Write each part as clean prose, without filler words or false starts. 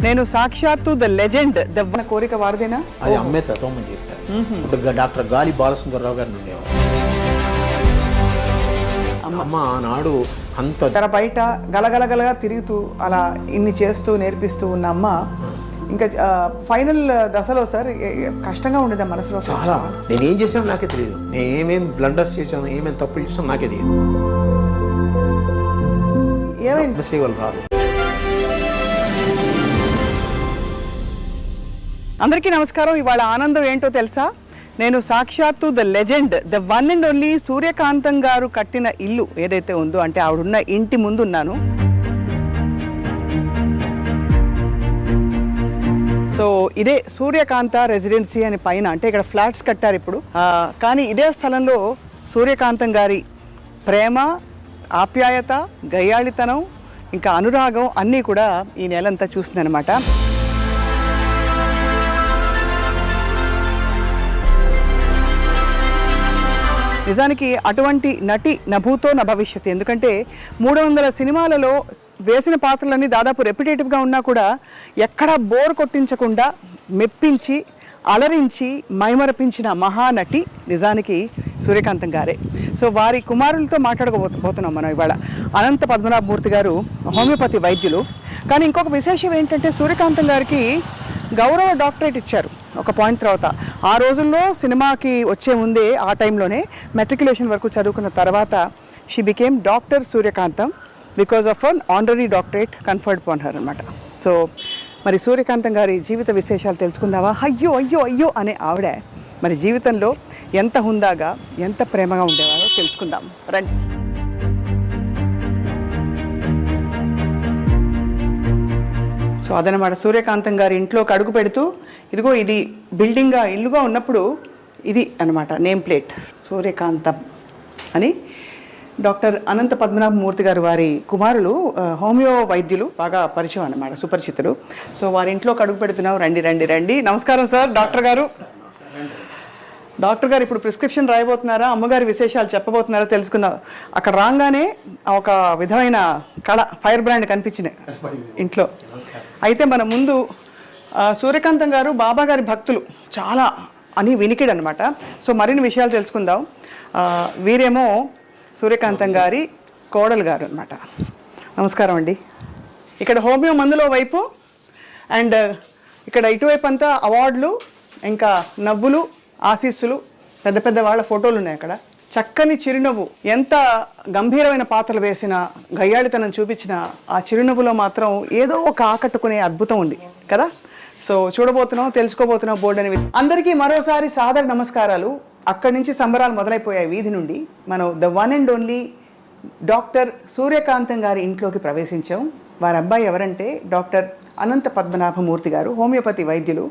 నేను సాక్షాత్తు the legend దవ్వన కోరిక వారిదేనా? అది అమ్మే తత్వమని చెప్పారు. ఇప్పుడు డాక్టర్ గాలి బాలసుందరరావు గారు ఉండేవారు. అమ్మ ఆనాడు అంత తెర బయట గలగలగలగా తిరుగుతూ అలా ఇన్ని చేస్తూ నేర్పిస్తూ ఉన్న అమ్మ ఇంకా ఫైనల్ దశలో సార్ కష్టంగా ఉండేది మనసులో. చాలా నేనేం చేశానో నాకే తెలియదు. నేను ఏమేమి బ్లండర్స్ చేశాను, ఏమేమి తప్పులు చేశాను నాకే తెలియదు. ఏమైంది సేవలు రాదు. అందరికీ నమస్కారం. ఇవాళ ఆనందం ఏంటో తెలుసా? నేను సాక్షాత్తు the legend the one and only Suryakantham garu కట్టిన ఇల్లు ఏదైతే ఉందో, అంటే ఆవిడున్న ఇంటి ముందు ఉన్నాను. సో ఇదే సూర్యకాంత రెసిడెన్సీ అని పైన, అంటే ఇక్కడ ఫ్లాట్స్ కట్టారు ఇప్పుడు. కానీ ఇదే స్థలంలో సూర్యకాంతం గారి ప్రేమ, ఆప్యాయత, గయ్యాళితనం, ఇంకా అనురాగం అన్నీ కూడా ఈ నెలంతా చూస్తుందన్నమాట. నిజానికి అటువంటి నటి నభూతో న భవిష్యత్. ఎందుకంటే 300 సినిమాలలో వేసిన పాత్రలన్నీ దాదాపు రెప్యుటేటివ్గా ఉన్నా కూడా ఎక్కడా బోర్ కొట్టించకుండా మెప్పించి, అలరించి, మైమరపించిన మహానటి నిజానికి సూర్యకాంతం గారే. సో వారి కుమారులతో మాట్లాడకపోతున్నాం మనం ఇవాళ. అనంత పద్మనాభమూర్తి గారు హోమియోపతి వైద్యులు. కానీ ఇంకొక విశేషం ఏంటంటే సూర్యకాంతం గారికి గౌరవ డాక్టరేట్ ఇచ్చారు ఒక పాయింట్ తర్వాత. ఆ రోజుల్లో సినిమాకి వచ్చే ముందే, ఆ టైంలోనే మెట్రికులేషన్ వరకు చదువుకున్న తర్వాత she became doctor Suryakantham because of an honorary doctorate conferred upon her అనమాట. సో మరి సూర్యకాంతం గారి జీవిత విశేషాలు తెలుసుకుందావా? అయ్యో అయ్యో అయ్యో అనే ఆవిడ మరి జీవితంలో ఎంత హుందాగా, ఎంత ప్రేమగా ఉండేవారో తెలుసుకుందాం రండి. సో అదనమాట సూర్యకాంతం గారి ఇంట్లోకి అడుగు పెడుతూ, ఇదిగో ఇది బిల్డింగ్గా ఇల్లుగా ఉన్నప్పుడు ఇది అనమాట నేమ్ ప్లేట్, సూర్యకాంతం అని. డాక్టర్ అనంత పద్మనాభమూర్తి గారు వారి కుమారులు హోమియో వైద్యులు, బాగా పరిచయం అన్నమాట, సుపరిచితులు. సో వారి ఇంట్లోకి అడుగు పెడుతున్నాం. రండి రండి రండి. నమస్కారం సార్. డాక్టర్ గారు ఇప్పుడు ప్రిస్క్రిప్షన్ రాయబోతున్నారా, అమ్మగారి విశేషాలు చెప్పబోతున్నారా తెలుసుకుందాం. అక్కడ రాగానే ఒక విధమైన కళ, ఫైర్ బ్రాండ్ కనిపించింది ఇంట్లో. అయితే మన ముందు సూర్యకాంతం గారు బాబా గారి భక్తులు చాలా అని వినికిడు అనమాట. సో మరిన్ని విషయాలు తెలుసుకుందాం. వీరేమో సూర్యకాంతం గారి కోడలు గారు అనమాట. నమస్కారం అండి. ఇక్కడ హోమియో మందులో వైపు అండ్ ఇక్కడ ఇటువైపు అంతా అవార్డులు, ఇంకా నవ్వులు, ఆశీస్సులు, పెద్ద పెద్ద వాళ్ళ ఫోటోలు ఉన్నాయి అక్కడ. చక్కని చిరునవ్వు, ఎంత గంభీరమైన పాత్రలు వేసిన, గయ్యాళితనం చూపించిన ఆ చిరునవ్వులో మాత్రం ఏదో ఒక ఆకట్టుకునే అద్భుతం ఉంది కదా. సో చూడబోతున్నాం, తెలుసుకోబోతున్నాం బోర్డు అని. అందరికీ మరోసారి సాదర నమస్కారాలు. అక్కడి నుంచి సంబరాలు మొదలైపోయాయి వీధి నుండి. మనం the one and only doctor Suryakantham గారి ఇంట్లోకి ప్రవేశించాం. వారి అబ్బాయి ఎవరంటే డాక్టర్ అనంత పద్మనాభమూర్తి గారు, హోమియోపతి వైద్యులు.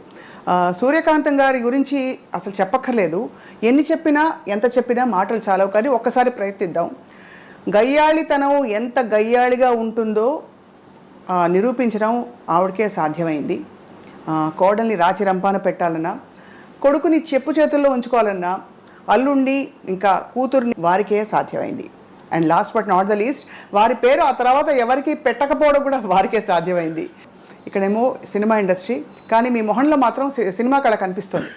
సూర్యకాంతం గారి గురించి అసలు చెప్పక్కర్లేదు. ఎన్ని చెప్పినా, ఎంత చెప్పినా మాటలు చాలవు. కానీ ఒక్కసారి ప్రయత్నిద్దాం. గయ్యాళితనం ఎంత గయ్యాళిగా ఉంటుందో నిరూపించడం ఆవిడకే సాధ్యమైంది. కోడల్ని రాచి రంపాన పెట్టాలన్నా, కొడుకుని చెప్పు చేతుల్లో ఉంచుకోవాలన్నా, అల్లుండి ఇంకా కూతుర్ని వారికే సాధ్యమైంది. And last but not the least, వారి పేరు ఆ తర్వాత ఎవరికి పెట్టకపోవడం కూడా వారికే సాధ్యమైంది. ఇక్కడేమో సినిమా ఇండస్ట్రీ, కానీ మీ మొహంలో మాత్రం సినిమా కళ కనిపిస్తుంది.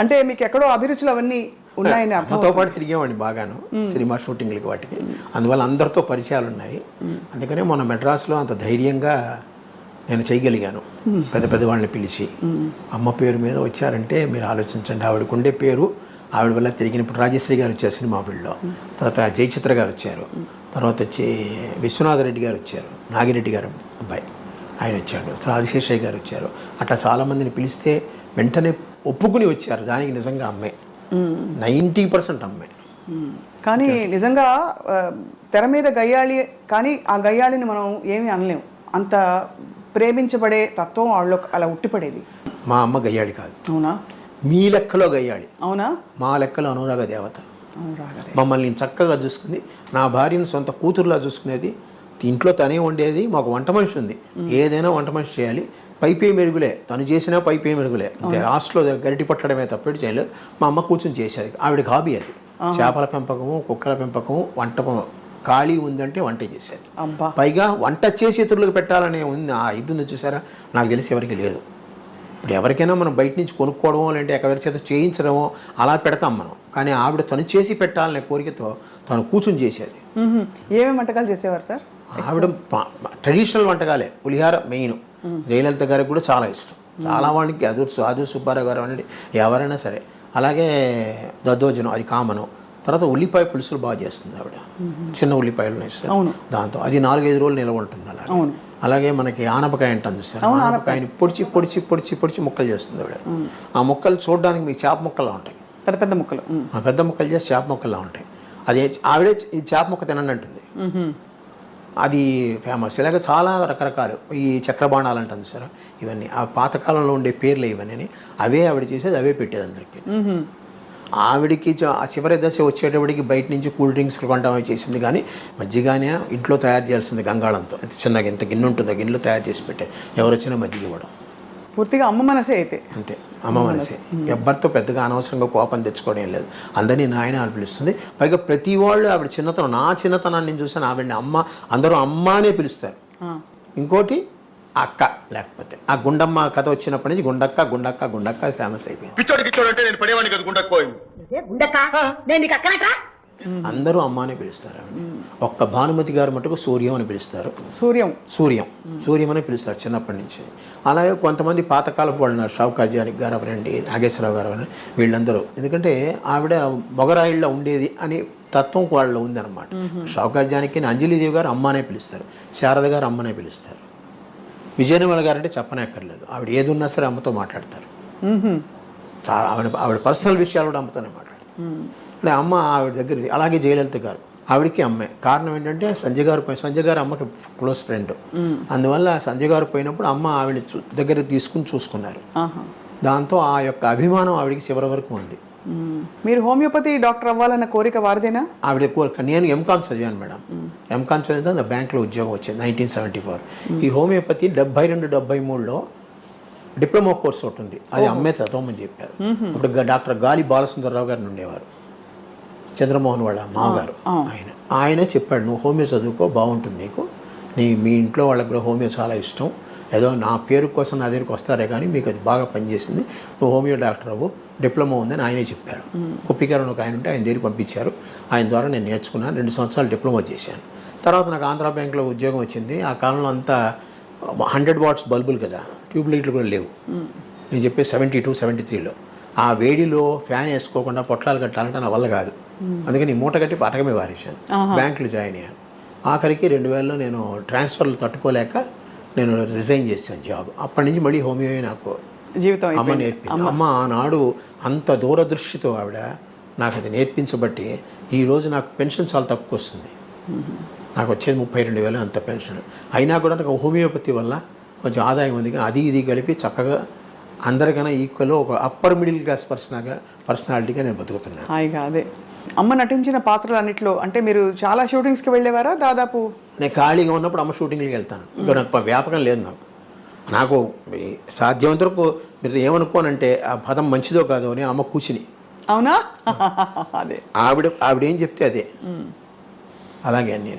అంటే మీకు ఎక్కడో అభిరుచులు అవన్నీ ఉన్నాయని అర్థంతో పాటు తిరిగేవాడిని బాగాను సినిమా షూటింగ్లకి వాటికి. అందువల్ల అందరితో పరిచయాలు ఉన్నాయి. అందుకనే మొన్న మెడ్రాస్లో అంత ధైర్యంగా నేను చేయగలిగాను. పెద్ద పెద్ద వాళ్ళని పిలిచి అమ్మ పేరు మీద వచ్చారంటే మీరు ఆలోచించండి. ఆవిడకు ఉండే పేరు, ఆవిడ వల్ల తిరిగిన. ఇప్పుడు రాజశ్రీ గారు వచ్చారు సినిమా ఫీల్డ్లో, తర్వాత జయచిత్ర గారు వచ్చారు, తర్వాత వచ్చి విశ్వనాథ రెడ్డి గారు వచ్చారు, నాగిరెడ్డి గారు అబ్బాయి ఆయన వచ్చాడు, తర్వాత ఆదిశేషయ్య గారు వచ్చారు. అట్లా చాలామందిని పిలిస్తే వెంటనే ఒప్పుకుని వచ్చారు. దానికి నిజంగా అమ్మాయి 90% అమ్మాయి. కానీ నిజంగా తెర మీద గయ్యాళి, కానీ ఆ గయ్యాళిని మనం ఏమీ అనలేము. అంత ప్రేమించబడే తత్వం వాళ్ళలో అలా ఉట్టిపడేది. మా అమ్మ గయ్యాళి కాదు. అవునా? మీ లెక్కలో గయ్యాళి. అవునా? మా లెక్కలో అనురాగ దేవత. మమ్మల్ని చక్కగా చూసుకుంది. నా భార్యను సొంత కూతురులా చూసుకునేది. ఇంట్లో తనే వండేది. మాకు వంట మనిషి ఉంది. ఏదైనా వంట మనిషి చేయాలి. పైపే మెరుగులే, తను చేసినా పైపే మెరుగులే. అంతే, లాస్ట్లో గరిటి పట్టడమే తప్పేటి చేయలేదు. మా అమ్మ కూర్చొని చేసేది. ఆవిడకి హాబీ అది. చేపల పెంపకము, కుక్కల పెంపకము, ఖాళీ ఉందంటే వంట చేసేది. అబ్బా, పైగా వంట చేసి ఇతరులకు పెట్టాలనే ఉంది ఆ ఇది ఉంది చూసారా, నాకు తెలిసి ఎవరికి లేదు. ఇప్పుడు ఎవరికైనా మనం బయట నుంచి కొనుక్కోవడమో లేదంటే ఎవరి చేత చేయించడమో అలా పెడతాం మనం. కానీ ఆవిడ తను చేసి పెట్టాలనే కోరికతో తను కూర్చుని చేసేది. ఏమేమి వంటకాలు చేసేవారు సార్? ఆవిడ ట్రెడిషనల్ వంటకాలే, పులిహార మెయిన్. జయలలిత గారికి కూడా చాలా ఇష్టం. చాలా వాళ్ళకి ఆదు సుబ్బారావు గారు అనండి ఎవరైనా సరే. అలాగే దద్దోజనం అది కామను. తర్వాత ఉల్లిపాయ పులుసులు బాగా చేస్తుంది ఆవిడ. చిన్న ఉల్లిపాయలు వేస్తారు దాంతో, అది 4-5 రోజులు నిల్వ ఉంటుంది. అలాగే మనకి ఆనపకాయ అంటాను చూస్తారు, ఆనపకాయని పొడిచి పొడిచి పొడిచి పొడిచి ముక్కలు చేస్తుంది ఆవిడ. ఆ ముక్కలు చూడడానికి మీకు చేప ముక్కలా ఉంటాయి, పెద్ద పెద్ద ముక్కలు. పెద్ద ముక్కలు చేసి చేప ముక్కల్లా ఉంటాయి. అది ఆవిడే ఈ చేప ముక్క తినండి అంటుంది. అది ఫేమస్. ఇలాగ చాలా రకరకాలు ఈ చక్రబాణాలు అంటాను సార్, ఇవన్నీ ఆ పాతకాలంలో ఉండే పేర్లు ఇవన్నీ. అవే ఆవిడ చేసేది, అవే పెట్టేది అందరికీ. ఆవిడికి ఆ చివరి దశ వచ్చేటప్పటికి బయట నుంచి కూల్ డ్రింక్స్ కొంటామని చేసింది. కానీ మజ్జిగానే ఇంట్లో తయారు చేయాల్సింది గంగాళంతో. చిన్నగా ఇంత గిన్నె ఉంటుంది, గిన్నెలో తయారు చేసి పెట్టే ఎవరు వచ్చినా మజ్జిగ ఇవ్వడం. పూర్తిగా అమ్మ మనసే అయితే. అంతే, అమ్మ మనసే. ఎవరితో పెద్దగా అనవసరంగా కోపం తెచ్చుకోవడం ఏం లేదు. అందరినీ నాయన అని పిలుస్తుంది. పైగా ప్రతి వాళ్ళు ఆవిడ చిన్నతనం, నా చిన్నతనాన్ని నేను చూసాను, ఆవిడని అమ్మ, అందరూ అమ్మ అనే పిలుస్తారు. ఇంకోటి అక్క, లేకపోతే ఆ గుండమ్మ కథ వచ్చినప్పటి నుంచి గుండక్క గుండక్క గుండక్క అది ఫేమస్ అయిపోయింది. అందరూ అమ్మ అని పిలుస్తారు. ఒక్క భానుమతి గారు మటుకు సూర్యం అని పిలుస్తారు. సూర్యం అని పిలుస్తారు చిన్నప్పటి నుంచి. అలాగే కొంతమంది పాతకాలపు వాళ్ళు ఉన్నారు, షావుకార్ జానకి గారు అవనండి, నాగేశ్వరరావు గారు అవని, వీళ్ళందరూ. ఎందుకంటే ఆవిడ మొగరాయిల్లో ఉండేది అని తత్వం వాళ్ళలో ఉందన్నమాట. షావుకార్ జానకి అంజలిదేవి గారు అమ్మనే పిలుస్తారు, శారద గారు అమ్మనే పిలుస్తారు. విజయనిర్మల గారు అంటే చెప్పనక్కర్లేదు, ఆవిడ ఏది ఉన్నా సరే అమ్మతో మాట్లాడతారు. చాలా ఆవిడ పర్సనల్ విషయాలు కూడా అమ్మతోనే మాట్లాడతారు. అంటే అమ్మ ఆవిడ దగ్గరది. అలాగే జయలలిత గారు, ఆవిడకి అమ్మే. కారణం ఏంటంటే సంజయ్ గారు అమ్మకి క్లోజ్ ఫ్రెండ్. అందువల్ల సంజయ్ గారు పోయినప్పుడు అమ్మ ఆవిడ దగ్గర తీసుకుని చూసుకున్నారు. దాంతో ఆ యొక్క అభిమానం ఆవిడకి చివరి వరకు ఉంది. మీరు హోమియోపతి డాక్టర్ అవ్వాలన్న కోరిక వారిదేనా? ఆవిడ కోరిక. నేను ఎంకామ్ చదివాను మేడం. ఎంకామ్ చదివితే నా బ్యాంక్లో ఉద్యోగం వచ్చింది 1974. ఈ హోమియోపతి 72-73లో డిప్లొమా కోర్స్ ఒకటి ఉంది, అది అమ్మే చదవమని చెప్పారు. అప్పుడు డాక్టర్ గాలి బాలసుందరరావు గారిని ఉండేవారు, చంద్రమోహన్ వాళ్ళ మామగారు. ఆయన చెప్పాడు, నువ్వు హోమియో చదువుకో, బాగుంటుంది నీకు. మీ ఇంట్లో వాళ్ళకి కూడా హోమియో చాలా ఇష్టం. ఏదో నా పేరు కోసం నా దగ్గరికి వస్తారే కానీ మీకు అది బాగా పనిచేసింది, నువ్వు హోమియో డాక్టర్ అవ్వు, డిప్లొమా ఉందని ఆయనే చెప్పారు. కుప్పికారని ఒక ఆయన ఉంటే ఆయన దగ్గరికి పంపించారు. ఆయన ద్వారా నేను నేర్చుకున్నాను, 2 సంవత్సరాలు డిప్లొమా చేశాను. తర్వాత నాకు ఆంధ్ర బ్యాంక్లో ఉద్యోగం వచ్చింది. ఆ కాలంలో అంతా 100 వాట్స్ బల్బులు కదా, ట్యూబ్ లైట్లు కూడా లేవు. నేను చెప్పే 72-73లో ఆ వేడిలో ఫ్యాన్ వేసుకోకుండా పొట్లాలు కట్టాలంటే నా వల్ల కాదు. అందుకని మూట కట్టి పటకమే వారేశాను, బ్యాంకులో జాయిన్ అయ్యాను. ఆఖరికి 2000లో నేను ట్రాన్స్ఫర్లు తట్టుకోలేక నేను రిజైన్ చేశాను జాబ్. అప్పటి నుంచి మళ్ళీ హోమియో నాకు జీవితం అమ్మ నేర్పింది. అమ్మ ఆనాడు అంత దూరదృష్టితో ఆవిడ నాకు అది నేర్పించబట్టి ఈరోజు నాకు పెన్షన్ చాలా తక్కువ వస్తుంది. నాకు వచ్చేది 32,000 అంత పెన్షన్. అయినా కూడా నాకు హోమియోపతి వల్ల కొంచెం ఆదాయం ఉంది. అది ఇది కలిపి చక్కగా అందరికన్నా ఈక్వల్ ఒక అప్పర్ మిడిల్ క్లాస్ పర్సనాలిటీగా నేను బతుకుతున్నాను. హాయిగా. అదే అమ్మ నటించిన పాత్రలు అన్నిట్లో అంటే మీరు చాలా షూటింగ్స్కి వెళ్ళేవారా? దాదాపు నేను ఖాళీగా ఉన్నప్పుడు అమ్మ షూటింగ్కి వెళ్తాను. ఇంకా నాకు వ్యాపకం లేదు. నాకు సాధ్యమంత వరకు మీరు ఏమనుకోనంటే ఆ పదం మంచిదో కాదో అని అమ్మ కూర్చుని. అవునా? అదే ఆవిడ ఏం చెప్తే అదే, అలాగే అన్నీ.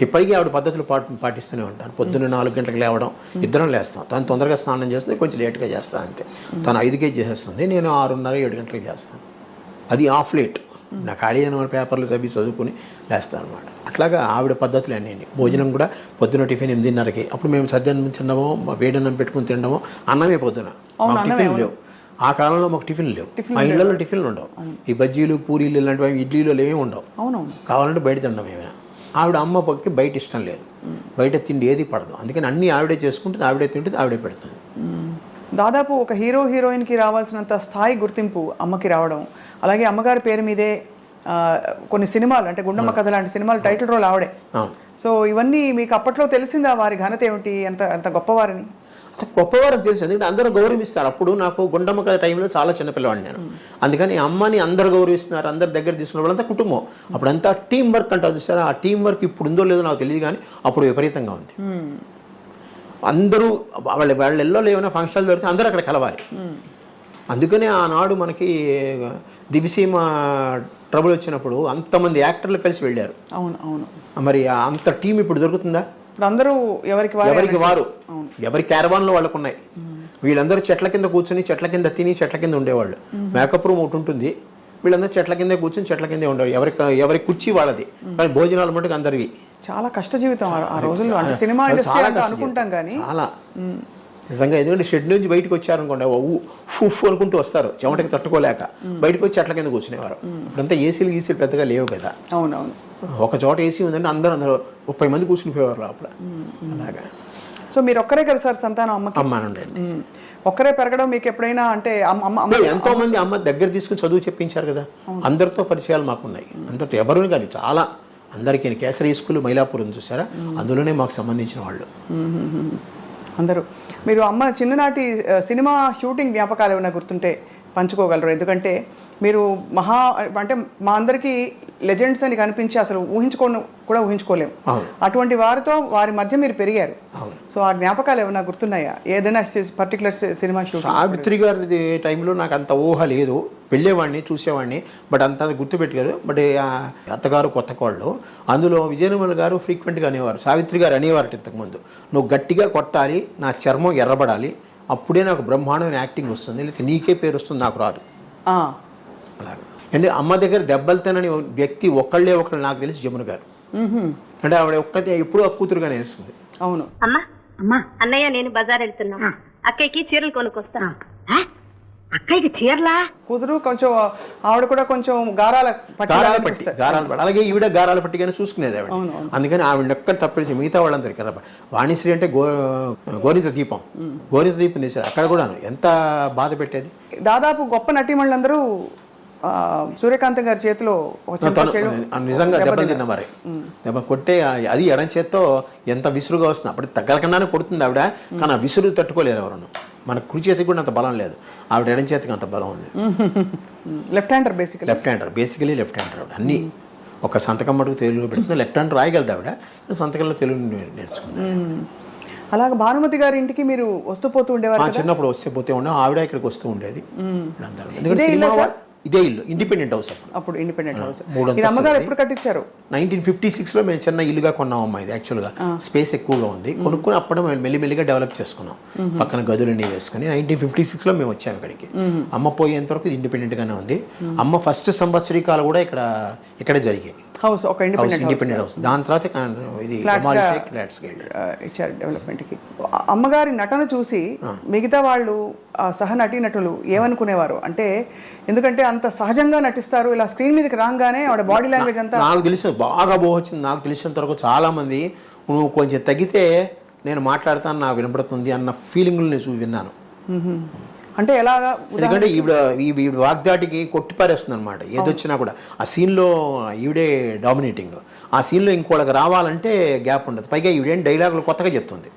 ఇప్పటికీ ఆవిడ పద్ధతులు పాటిస్తూనే ఉంటాను. పొద్దున్న 4 గంటలకు లేవడం, ఇద్దరం లేస్తాం. తను తొందరగా స్నానం చేస్తుంది, కొంచెం లేట్గా చేస్తాను అంతే. తను 5కే చేసేస్తుంది, నేను 6:30-7 గంటలకు చేస్తాను. అది ఆఫ్ లేట్. నా ఖాళీ అయిన పేపర్లు చదువుకుని లేస్తాను అనమాట. అట్లాగా ఆవిడ పద్ధతులు అన్నీ. భోజనం కూడా పొద్దున టిఫిన్ 8:30కి. అప్పుడు మేము సద్యాన్నం తినడమో, వేడన్నం పెట్టుకుని తినడమో, అన్నమే పొద్దున. టిఫిన్ లేవు ఆ కాలంలో, మాకు టిఫిన్లు లేవు. మా ఇళ్లలో టిఫిన్లు ఉండవు. ఈ బజ్జీలు, పూరీలు ఇలాంటివి ఇడ్లీలు ఏమి ఉండవు. కావాలంటే బయట తినడం ఏమైనా. ఆవిడ అమ్మ పక్కకి బయట ఇష్టం లేదు, బయట తిండి ఏది పడదు. అందుకని అన్నీ ఆవిడే చేసుకుంటుంది, ఆవిడే తింటుంది, ఆవిడే పెడుతుంది. దాదాపు ఒక హీరోయిన్కి రావాల్సినంత స్థాయి గుర్తింపు అమ్మకి రావడం, అలాగే అమ్మగారి పేరు మీదే కొన్ని సినిమాలు అంటే గుండమ్మ కథ లాంటి సినిమాలు టైటిల్ రోల్ ఆవిడే. సో ఇవన్నీ మీకు అప్పట్లో తెలిసిందా వారి ఘనత ఏమిటి, ఎంత గొప్పవారిని? గొప్పవారని తెలుసు, ఎందుకంటే అందరూ గౌరవిస్తారు. అప్పుడు నాకు గుండమ్మ కథ టైంలో చాలా చిన్నపిల్లవాడిని నేను. అందుకని అమ్మని అందరు గౌరవిస్తున్నారు, అందరు దగ్గర తీసుకున్న వాళ్ళంతా కుటుంబం. అప్పుడంతా టీం వర్క్ అంటారు చూసారా, ఆ టీం వర్క్ ఇప్పుడు ఉందో లేదో నాకు తెలియదు, కానీ అప్పుడు విపరీతంగా ఉంది. అందరూ వాళ్ళెల్లో ఏమైనా ఫంక్షన్లు పెడితే అందరూ అక్కడ కలవాలి. అందుకనే ఆనాడు మనకి దివిసీమ ట్రబుల్ వచ్చినప్పుడు అంతమంది యాక్టర్లు కలిసి వెళ్ళారు. అవును అవును. మరి అంత టీం ఇప్పుడు దొరుకుతుందా? ఇప్పుడు అందరూ ఎవరికి వారు ఎవరి క్యారవాన్లో వాళ్ళకు ఉన్నాయి. వీళ్ళందరూ చెట్ల కింద కూర్చొని చెట్ల కింద తిని చెట్ల కింద ఉండేవాళ్ళు. మేకప్ రూమ్ ఒకటి ఉంటుంది, వీళ్ళందరూ చెట్ల కింద కూర్చొని చెట్ల కిందే ఉండేవాళ్ళు. ఎవరి కుర్చీ వాళ్ళది, కానీ భోజనాలు మటుకు అందరివి. చాలా కష్ట జీవితం ఆ రోజుల్లో. అంటే సినిమా ఇండస్ట్రీ అంటే అనుకుంటాం కానీ చాలా నిజంగా. ఎందుకంటే షెడ్ నుంచి బయటకు వచ్చారనుకోండి, ఫుఫ్ అనుకుంటూ వస్తారు, చెమటకి తట్టుకోలేక బయటకు వచ్చి చెట్ల కింద కూర్చునేవారు. ఇప్పుడంతా ఏసీలు పెద్దగా లేవు కదా. అవునవును. ఒక చోట ఏసీ ఉందంటే అందరూ 30 మంది కూర్చునిపోయేవారు లోపల. అలాగా. సో మీరు ఒక్కరే కదా సార్ సంతానం అమ్మకి? అమ్మానుండండి. ఒక్కరే పెరగడం మీకు ఎప్పుడైనా అంటే ఎంతో మంది అమ్మ దగ్గర తీసుకుని చదువు చెప్పించారు కదా. అందరితో పరిచయాలు మాకున్నాయి. అందరితో ఎవరు కానీ చాలా అందరికీ. కేసరి స్కూల్ మైలాపూర్ ఉంది చూసారా, అందులోనే మాకు సంబంధించిన వాళ్ళు అందరూ. మీరు అమ్మ చిన్ననాటి సినిమా షూటింగ్ జ్ఞాపకాలు ఏమైనా గుర్తుంటే పంచుకోగలరు? ఎందుకంటే మీరు అంటే మా అందరికీ లెజెండ్స్ అని కనిపించి అసలు ఊహించుకోలేము. అటువంటి వారి మధ్య మీరు పెరిగారు. సో ఆ జ్ఞాపకాలు ఏమైనా గుర్తున్నాయా? ఏదైనా పర్టికులర్ సినిమా షూట్? సావిత్రి గారి టైంలో నాకు అంత ఊహ లేదు. వెళ్ళేవాడిని, చూసేవాడిని, బట్ అంత గుర్తుపెట్టలేదు. బట్ అత్తగారు కొత్త కోళ్ళు, అందులో విజయనిర్మల గారు ఫ్రీక్వెంట్గా అనేవారు, సావిత్రి గారు అనేవారు ఇంతకుముందు, నువ్వు గట్టిగా కొట్టాలి, నా చర్మం ఎర్రబడాలి, అప్పుడే నాకు బ్రహ్మాండమైన యాక్టింగ్ వస్తుంది, లేకపోతే నీకే పేరు వస్తుంది, నాకు రాదు. అలాగే. అంటే అమ్మ దగ్గర దెబ్బలు తినని వ్యక్తి ఒకళ్ళే నాకు తెలిసి జమున గారు. అంటే ఆవిడ ఒక్కతే ఎప్పుడూ ఆ కూతురుగానే వేస్తుంది. అవును. అమ్మా అన్నయ్య నేను బజార్ వెళ్తున్నా, అక్కయ్యకి చీరలు కొనుక్కొస్తా. అక్కయ్యకి చీరలా? కూతురు కొంచెం ఆవిడ కూడా కొంచెం గారాల పట్టి. అలాగే ఈవిడ గారాల పట్టిగానే చూసుకునేది ఆవిడ. అందుకని ఆవిడ ఒక్కటి తప్పించి మిగతా వాళ్ళందరికీ వాణిశ్రీ అంటే గోరింత దీపం తీశారు. అక్కడ కూడా ఎంత బాధ పెట్టేది. దాదాపు గొప్ప నటీమణులందరూ సూర్యకాంతం గారి చేతిలో నిజంగా దెబ్బలు తిన్న మరి. దెబ్బ కొట్టే అది ఎడం చేత్తో ఎంత విసురుగా వస్తుంది. అప్పుడు తగ్గలకుండానే కొడుతుంది ఆవిడ, కానీ ఆ విసురు తట్టుకోలేరు ఎవరు. మన కుడి చేతికి కూడా అంత బలం లేదు, ఆవిడ ఎడం చేతికి అంత బలం ఉంది. Left hander basically left hander ఆవిడ. అన్ని ఒక సంతకం మటుకు తెలుగులో పెడుతుంది. లెఫ్ట్ హ్యాండర్ రాయగలదు ఆవిడ, సంతకంలో తెలుగు నేర్చుకుంది. అలాగే భానుమతి గారి ఇంటికి మీరు వస్తూ పోతూ ఉండేవారు? చిన్నప్పుడు వస్తే పోతే ఉండే, ఆవిడ ఇక్కడికి వస్తూ ఉండేది. ఎందుకంటే ఇదే ఇల్లు, ఇండిపెండెంట్ హౌస్. అప్పుడు ఇండిపెండెంట్ హౌస్. అమ్మగారు ఎప్పుడు కట్టించారు? 1956లో మేము చిన్న ఇల్లుగా కొన్నాం అమ్మా. ఇది యాక్చువల్గా స్పేస్ ఎక్కువగా ఉంది, కొనుక్కొని అప్పుడు మేము మెల్లిమెల్లిగా డెవలప్ చేసుకున్నాం. పక్కన గదులన్నీ వేసుకుని 1956లో మేము వచ్చాము ఇక్కడికి. అమ్మ పోయేంత వరకు ఇది ఇండిపెండెంట్గానే ఉంది. అమ్మ ఫస్ట్ సంవత్సరీకాలు కూడా ఇక్కడే జరిగాయి. హౌస్ ఒక ఇండిపెండెంట్ హౌస్. దాని తర్వాత ఇది ఇచ్చారు డెవలప్మెంట్కి. అమ్మగారి నటన చూసి మిగతా వాళ్ళు సహ నటీనటులు ఏమనుకునేవారు? అంటే ఎందుకంటే అంత సహజంగా నటిస్తారు, ఇలా స్క్రీన్ మీదకి రాగానే ఆవిడ బాడీ లాంగ్వేజ్ అంతా నాకు తెలిసి బాగా వచ్చింది. నాకు తెలిసినంత వరకు చాలా మంది నువ్వు కొంచెం తగ్గితే నేను మాట్లాడతాను, నాకు వినపడుతుంది అన్న ఫీలింగ్లు నేను విన్నాను. అంటే ఎలాగా? ఎందుకంటే ఈవిడ వాగ్దాటికి కొట్టిపారేస్తుంది అనమాట. ఏదొచ్చినా కూడా ఆ సీన్లో ఈవిడే డామినేటింగ్. ఆ సీన్లో ఇంకోళ్ళకి రావాలంటే గ్యాప్ ఉండదు. పైగా ఈవిడేం డైలాగులు కొత్తగా చెప్తుంది.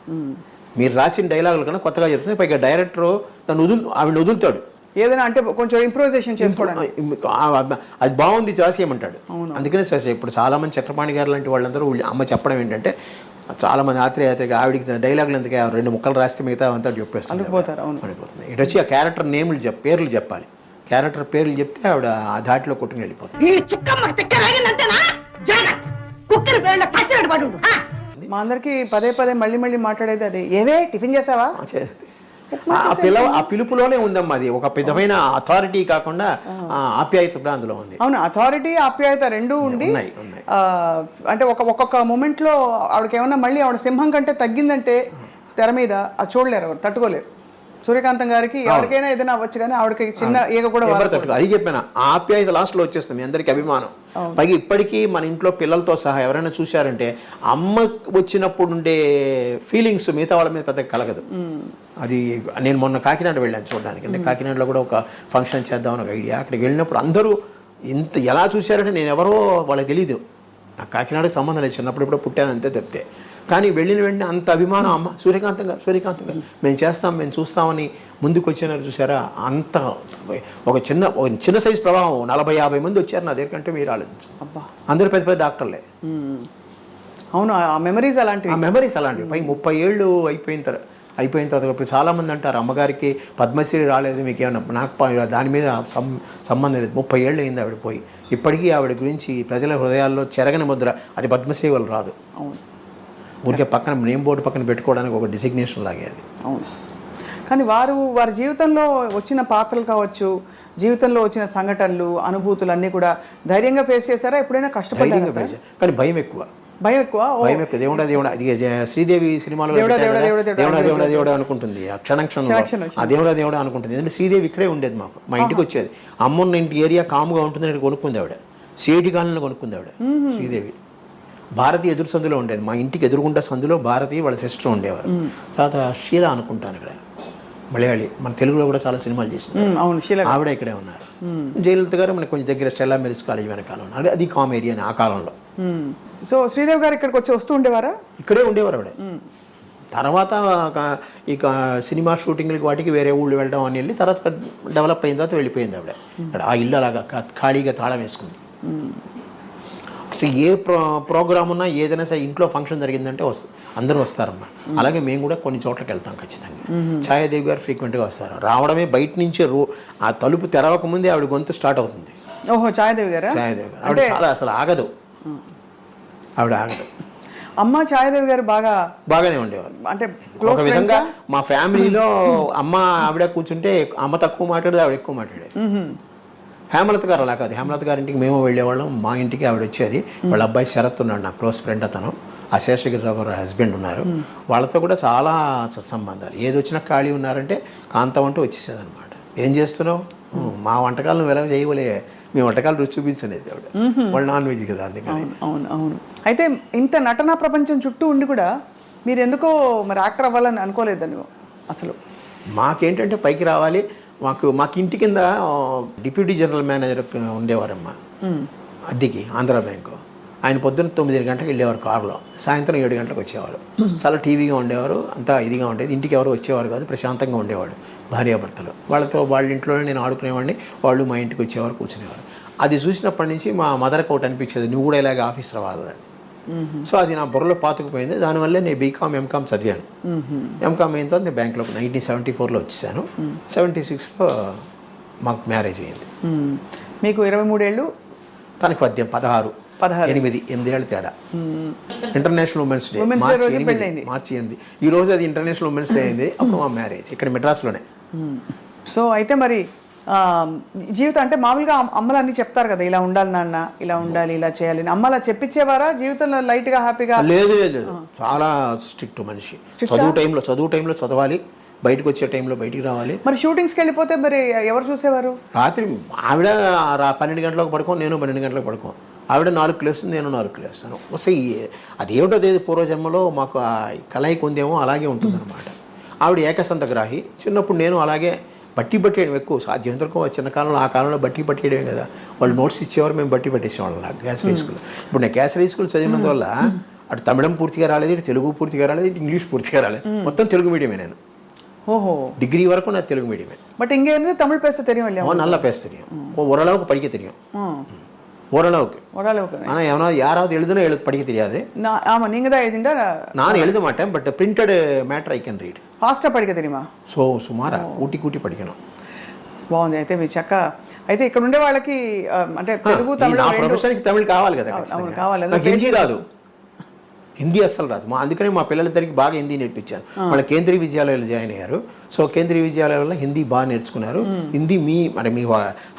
మీరు రాసిన డైలాగులు కన్నా కొత్తగా చెప్తుంది. పైగా డైరెక్టర్ ఆవిడ వదులుతాడు ఏదైనా, అంటే కొంచెం ఇంప్రూవైజేషన్ చేసుకోవడానికి. అది బాగుంది చేసేయమంటాడు. అందుకనే చేసే. ఇప్పుడు చాలామంది చక్రపాణి గారు లాంటి వాళ్ళందరూ అమ్మ చెప్పడం ఏంటంటే, చాలామంది ఆత్రేయాత్రిగా ఆవిడికి డైలాగులు ఎందుకు 2 ముక్కలు రాస్తే మిగతా అంతా చెప్పేస్తుంది. అనిపోతుంది. ఇటు వచ్చి ఆ క్యారెక్టర్ పేర్లు చెప్పాలి. క్యారెక్టర్ పేర్లు చెప్తే ఆవిడ ఆ ధాటిలో కొట్టుకుని వెళ్ళిపోతుంది. మా అందరికి పదే మళ్ళీ మాట్లాడేది అదే, ఏవే టిఫిన్ చేసావా? ఆ పిలుపులోనే ఉందమ్మా. అది ఒక విధమైన అథారిటీ కాకుండా ఆప్యాయత కూడా అందులో ఉంది. అవును, అథారిటీ ఆప్యాయత రెండూ ఉండి అంటే ఒక్కొక్క మూమెంట్ లో ఆవిడకి ఏమన్నా మళ్ళీ ఆవిడ సింహం కంటే తగ్గిందంటే తెర మీద అది చూడలేరు, ఎవరు తట్టుకోలేరు. సూర్యకాంతం గారికి ఎవరికైనా ఏదైనా అవ్వచ్చు, కానీ ఆవిడకి చిన్న ఈగ కూడా అది చెప్పాను. ఆప్యాయత లాస్ట్లో వచ్చేస్తుంది, మీ అందరికి అభిమానం. పైగా ఇప్పటికీ మన ఇంట్లో పిల్లలతో సహా ఎవరైనా చూశారంటే అమ్మ వచ్చినప్పుడు ఉండే ఫీలింగ్స్ మిగతా వాళ్ళ మీద పెద్దగా కలగదు. అది నేను మొన్న కాకినాడ వెళ్ళాను చూడడానికి. అంటే కాకినాడలో కూడా ఒక ఫంక్షన్ చేద్దామని ఒక ఐడియా. అక్కడికి వెళ్ళినప్పుడు అందరూ ఎలా చూశారంటే నేను ఎవరో వాళ్ళకి తెలీదు. నాకు కాకినాడకి సంబంధం లేదు, చిన్నప్పుడు ఇప్పుడు పుట్టాను అంతే తప్పితే. కానీ వెళ్ళిన వెంటనే అంత అభిమానం, అమ్మ సూర్యకాంతం గారు మేము చేస్తాం, మేము చూస్తామని ముందుకు వచ్చినారు చూసారా. అంత ఒక చిన్న సైజు ప్రభావం. 40-50 మంది వచ్చారు నా దగ్గర కంటే మీరు ఆలోచించు. అందరూ పెద్ద డాక్టర్లే. అవును, ఆ మెమరీస్ అలాంటివి. పై 30 ఏళ్ళు అయిపోయిన తర్వాత అయిపోయిన తర్వాత ఇప్పుడు చాలామంది అంటారు అమ్మగారికి పద్మశ్రీ రాలేదు మీకు ఏమన్నా, నాకు దాని మీద సంబంధం లేదు. 30 ఏళ్ళు అయింది ఆవిడ పోయి. ఇప్పటికీ ఆవిడ గురించి ప్రజల హృదయాల్లో చెరగని ముద్ర. అది పద్మశ్రీ వాళ్ళు రాదు. అవును. ఊరికే పక్కన నేమ్ బోర్డు పక్కన పెట్టుకోవడానికి ఒక డిసిగ్నేషన్ లాగే అది. అవును. కానీ వారి జీవితంలో వచ్చిన పాత్రలు కావచ్చు, జీవితంలో వచ్చిన సంఘటనలు, అనుభూతులు అన్నీ కూడా ధైర్యంగా ఫేస్ చేశారా? ఎప్పుడైనా కష్టపడ్డారా సార్? కానీ భయం ఎక్కువ. భయం ఎక్కువ. దేవుడా అది శ్రీదేవి సినిమాలో దేవుడా అనుకుంటుంది. ఆ క్షణంలో ఆ దేవుడా అనుకుంటుంది. ఎందుకంటే శ్రీదేవి ఇక్కడే ఉండేది మాకు, మా ఇంటికి వచ్చేది. అమ్మన్న ఇంటి ఏరియా కాముగా ఉంటుంది అని కొనుక్కుంది ఆవిడ. సిఐటి కాలనీలో కొనుక్కుంది ఆవిడ శ్రీదేవి. భారతి ఎదురు సందులో ఉండేది, మా ఇంటికి ఎదురుగుండా సందులో భారతి వాళ్ళ సిస్టర్ ఉండేవారు. తర్వాత షీలా అనుకుంటాను ఇక్కడ, మలయాళి, మన తెలుగులో కూడా చాలా సినిమాలు చేసింది ఆవిడ ఇక్కడే ఉన్నారు. జయలలిత గారు మనకు కొంచెం దగ్గర స్టెల్లా మెరిస్ కాలేజ్ వెనకాల ఉన్నారు. అది కామెడీ అని ఆ కాలంలో. సో శ్రీదేవి గారు ఇక్కడికి వచ్చి వస్తూ ఉండేవారా? ఇక్కడే ఉండేవారు ఆవిడ. తర్వాత ఇక సినిమా షూటింగ్లకి వాటికి వేరే ఊళ్ళు వెళ్ళడం అని వెళ్ళి తర్వాత డెవలప్ అయిన తర్వాత వెళ్ళిపోయింది ఆవిడ. ఇక్కడ ఆ ఇల్లు అలాగా ఖాళీగా తాళం వేసుకుంది. అసలు ఏ ప్రోగ్రామ్ ఉన్నా ఏదైనా సరే ఇంట్లో ఫంక్షన్ జరిగిందంటే అందరూ వస్తారమ్మా. అలాగే మేము కూడా కొన్ని చోట్లకి వెళ్తాం ఖచ్చితంగా. ఛాయాదేవి గారు ఫ్రీక్వెంట్గా వస్తారు. రావడమే బయట నుంచే ఆ తలుపు తెరవక ముందే ఆవిడ గొంతు స్టార్ట్ అవుతుంది. ఓహో, ఛాయాదేవి గారు. ఛాయాదేవి గారు ఆవిడ చాలా అసలు ఆగదు. ఆవిడ ఆగదు. అమ్మ ఛాయాదేవి గారు బాగానే ఉండేవారు. అంటే ఒక విధంగా మా ఫ్యామిలీలో అమ్మ ఆవిడ కూర్చుంటే అమ్మ తక్కువ మాట్లాడేది, ఆవిడ ఎక్కువ మాట్లాడేది. హేమలత గారు అలా కాదు. హేమలత గారింటికి మేము వెళ్ళేవాళ్ళం, మా ఇంటికి ఆవిడ వచ్చేది. వాళ్ళ అబ్బాయి శరత్ ఉన్నాడు, నా క్లోజ్ ఫ్రెండ్. అతను ఆ శేషగిరిరావు గారు హస్బెండ్ ఉన్నారు. వాళ్ళతో కూడా చాలా సత్సంబంధాలు. ఏది వచ్చినా ఖాళీ ఉన్నారంటే కాంతం అంటూ వచ్చేసేది అనమాట. ఏం చేస్తున్నావు, మా వంటకాలు నువ్వు ఎలా చేయవలే, మీ వంటకాలు రుచి చూపించలేదు ఆవిడ. వాళ్ళు నాన్ వెజ్ కదా, అందుకని. అవును అవును. అయితే ఇంత నటనా ప్రపంచం చుట్టూ ఉండి కూడా మీరు ఎందుకో మరి యాక్టర్ అవ్వాలని అనుకోలేదని అసలు? మాకేంటంటే పైకి రావాలి. మాకు ఇంటి కింద డిప్యూటీ జనరల్ మేనేజర్ ఉండేవారమ్మా అద్దెకి, ఆంధ్ర బ్యాంకు. ఆయన పొద్దున్న 9 గంటలకు వెళ్ళేవారు కారులో, సాయంత్రం 7 గంటలకు వచ్చేవారు. చాలా టీవీగా ఉండేవారు, అంతా ఇదిగా ఉండేది. ఇంటికి ఎవరు వచ్చేవారు కాదు, ప్రశాంతంగా ఉండేవాడు భార్యాభర్తలు. వాళ్ళ ఇంట్లోనే నేను ఆడుకునేవాడిని, వాళ్ళు మా ఇంటికి వచ్చేవారు, కూర్చునేవారు. అది చూసినప్పటి నుంచి మా మదర్కి ఒకటి అనిపించేది, నువ్వు కూడా ఇలాగ ఆఫీస్ రావాలని. సో అది నా బుర్రలో పాతుకుపోయింది. దానివల్లే నేను బీకామ్ ఎంకామ్ చదివాను. ఎంకామ్ అయిన తర్వాత నేను బ్యాంక్లో 1974లో వచ్చేసాను. 76లో మాకు మ్యారేజ్ అయింది. మీకు 23 ఏళ్ళు, తనకి 16, 8 ఏళ్ళు తేడా. ఇంటర్నేషనల్ ఉమెన్స్ డే మార్చి 8. ఈ రోజు అది ఇంటర్నేషనల్ ఉమెన్స్ డే అయింది. అప్పుడు మా మ్యారేజ్ ఇక్కడ మెడ్రాస్లోనే. సో అయితే మరి జీవితం అంటే మామూలుగా అమ్మలు అన్ని చెప్తారు కదా, ఇలా ఉండాలి నాన్న, ఇలా ఉండాలి, ఇలా చేయాలి. అమ్మలా చెప్పించేవారా జీవితంలో లైట్గా హ్యాపీగా? లేదు, చాలా స్ట్రిక్ట్ మనిషి. చదువు టైంలో చదవాలి, బయటకు వచ్చే టైంలో బయటికి రావాలి. మరి షూటింగ్స్కి వెళ్ళిపోతే మరి ఎవరు చూసేవారు? రాత్రి ఆవిడ 12 గంటలకు పడుకోం, నేను 12 గంటలకు పడుకోం. ఆవిడ 4 లేస్తుంది, నేను 4 లేస్తాను. వస్తే అదేమిటో అదేది పూర్వజన్మలో మాకు ఆ కలయిక ఉందేమో, అలాగే ఉంటుందన్నమాట. ఆవిడ ఏకసంతగ్రాహి. చిన్నప్పుడు నేను అలాగే బట్టి పట్టేయడం ఎక్కువ సాధ్యమంతరకు. చిన్న కాలంలో ఆ కాలంలో బట్టి పట్టేయడమే కదా, వాళ్ళు నోట్స్ ఇచ్చేవారు, మేము బట్టి పట్టేసేవాళ్ళం. కేసరీ స్కూల్. ఇప్పుడు నేను కేసరీ స్కూల్ చదివినందువల్ల అటు తమిళం పూర్తిగా రాలేదు, ఇటు తెలుగు పూర్తిగా రాలేదు, ఇటు ఇంగ్లీష్ పూర్తిగా రాలేదు. మొత్తం తెలుగు మీడియమే నేను. ఓహో, డిగ్రీ వరకు నాకు తెలుగు మీడియమే. బట్ ఇంకే தமிழ் பேச தெரியும் இல்லையா? நல்லா பேச தெரியும், ஓரளவுக்கு படிக்க தெரியும். ஓரளவுக்கு. ஆனால் எவனா யாராவது எழுதுனா படிக்க தெரியாது. ஆமாம், நீங்கள் தான் எழுதிண்டா? நான் எழுத மாட்டேன், but printed matter I can read. ఫాస్ట్గా படிக்க தெரியுமா? సో సుమారా కూటి படிக்கணும். బాగుంది. అయితే మీ చక్క అయితే ఇక్కడ ఉండే వాళ్ళకి అంటే తెలుగు తమిళ ప్రొఫెషన్కి తమిళ్ కావాలి కదా, కావాలి. నాకు హిందీ రాదు, హిందీ అస్సలు రాదు. అందుకనే మా పిల్లలిద్దరికి బాగా హిందీ నేర్పించాను. వాళ్ళ కేంద్రీయ విద్యాలయాలు జాయిన్ అయ్యారు. సో కేంద్రీయ విద్యాలయాల్లో హిందీ బాగా నేర్చుకున్నారు. హిందీ మీ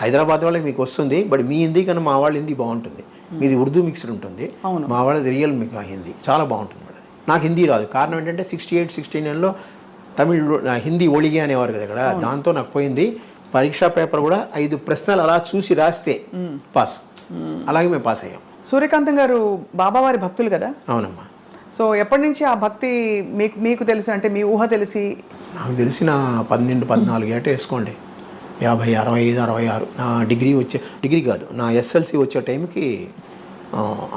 హైదరాబాద్ వాళ్ళకి మీకు వస్తుంది, బట్ మీ హిందీ కన్నా మా వాళ్ళ హిందీ బాగుంటుంది. మీది ఉర్దూ మిక్స్డ్ ఉంటుంది, మా వాళ్ళది రియల్ మీకు హిందీ చాలా బాగుంటుంది. నాకు హిందీ రాదు. కారణం ఏంటంటే 68, 69లో తమిళ్ హిందీ ఒళిగే అనేవారు కదా ఇక్కడ, దాంతో నాకు పోయింది. పరీక్షా పేపర్ కూడా 5 ప్రశ్నలు అలా చూసి రాస్తే పాస్. అలాగే మేము పాస్ అయ్యాం. సూర్యకాంతం గారు బాబావారి భక్తులు కదా? అవునమ్మా. సో ఎప్పటి నుంచి ఆ భక్తి మీకు తెలిసి, అంటే మీ ఊహ తెలిసి? నాకు తెలిసిన 12-14 ఏట వేసుకోండి, 50, 65, 66. నా డిగ్రీ కాదు, నా ఎస్ఎల్సి వచ్చే టైంకి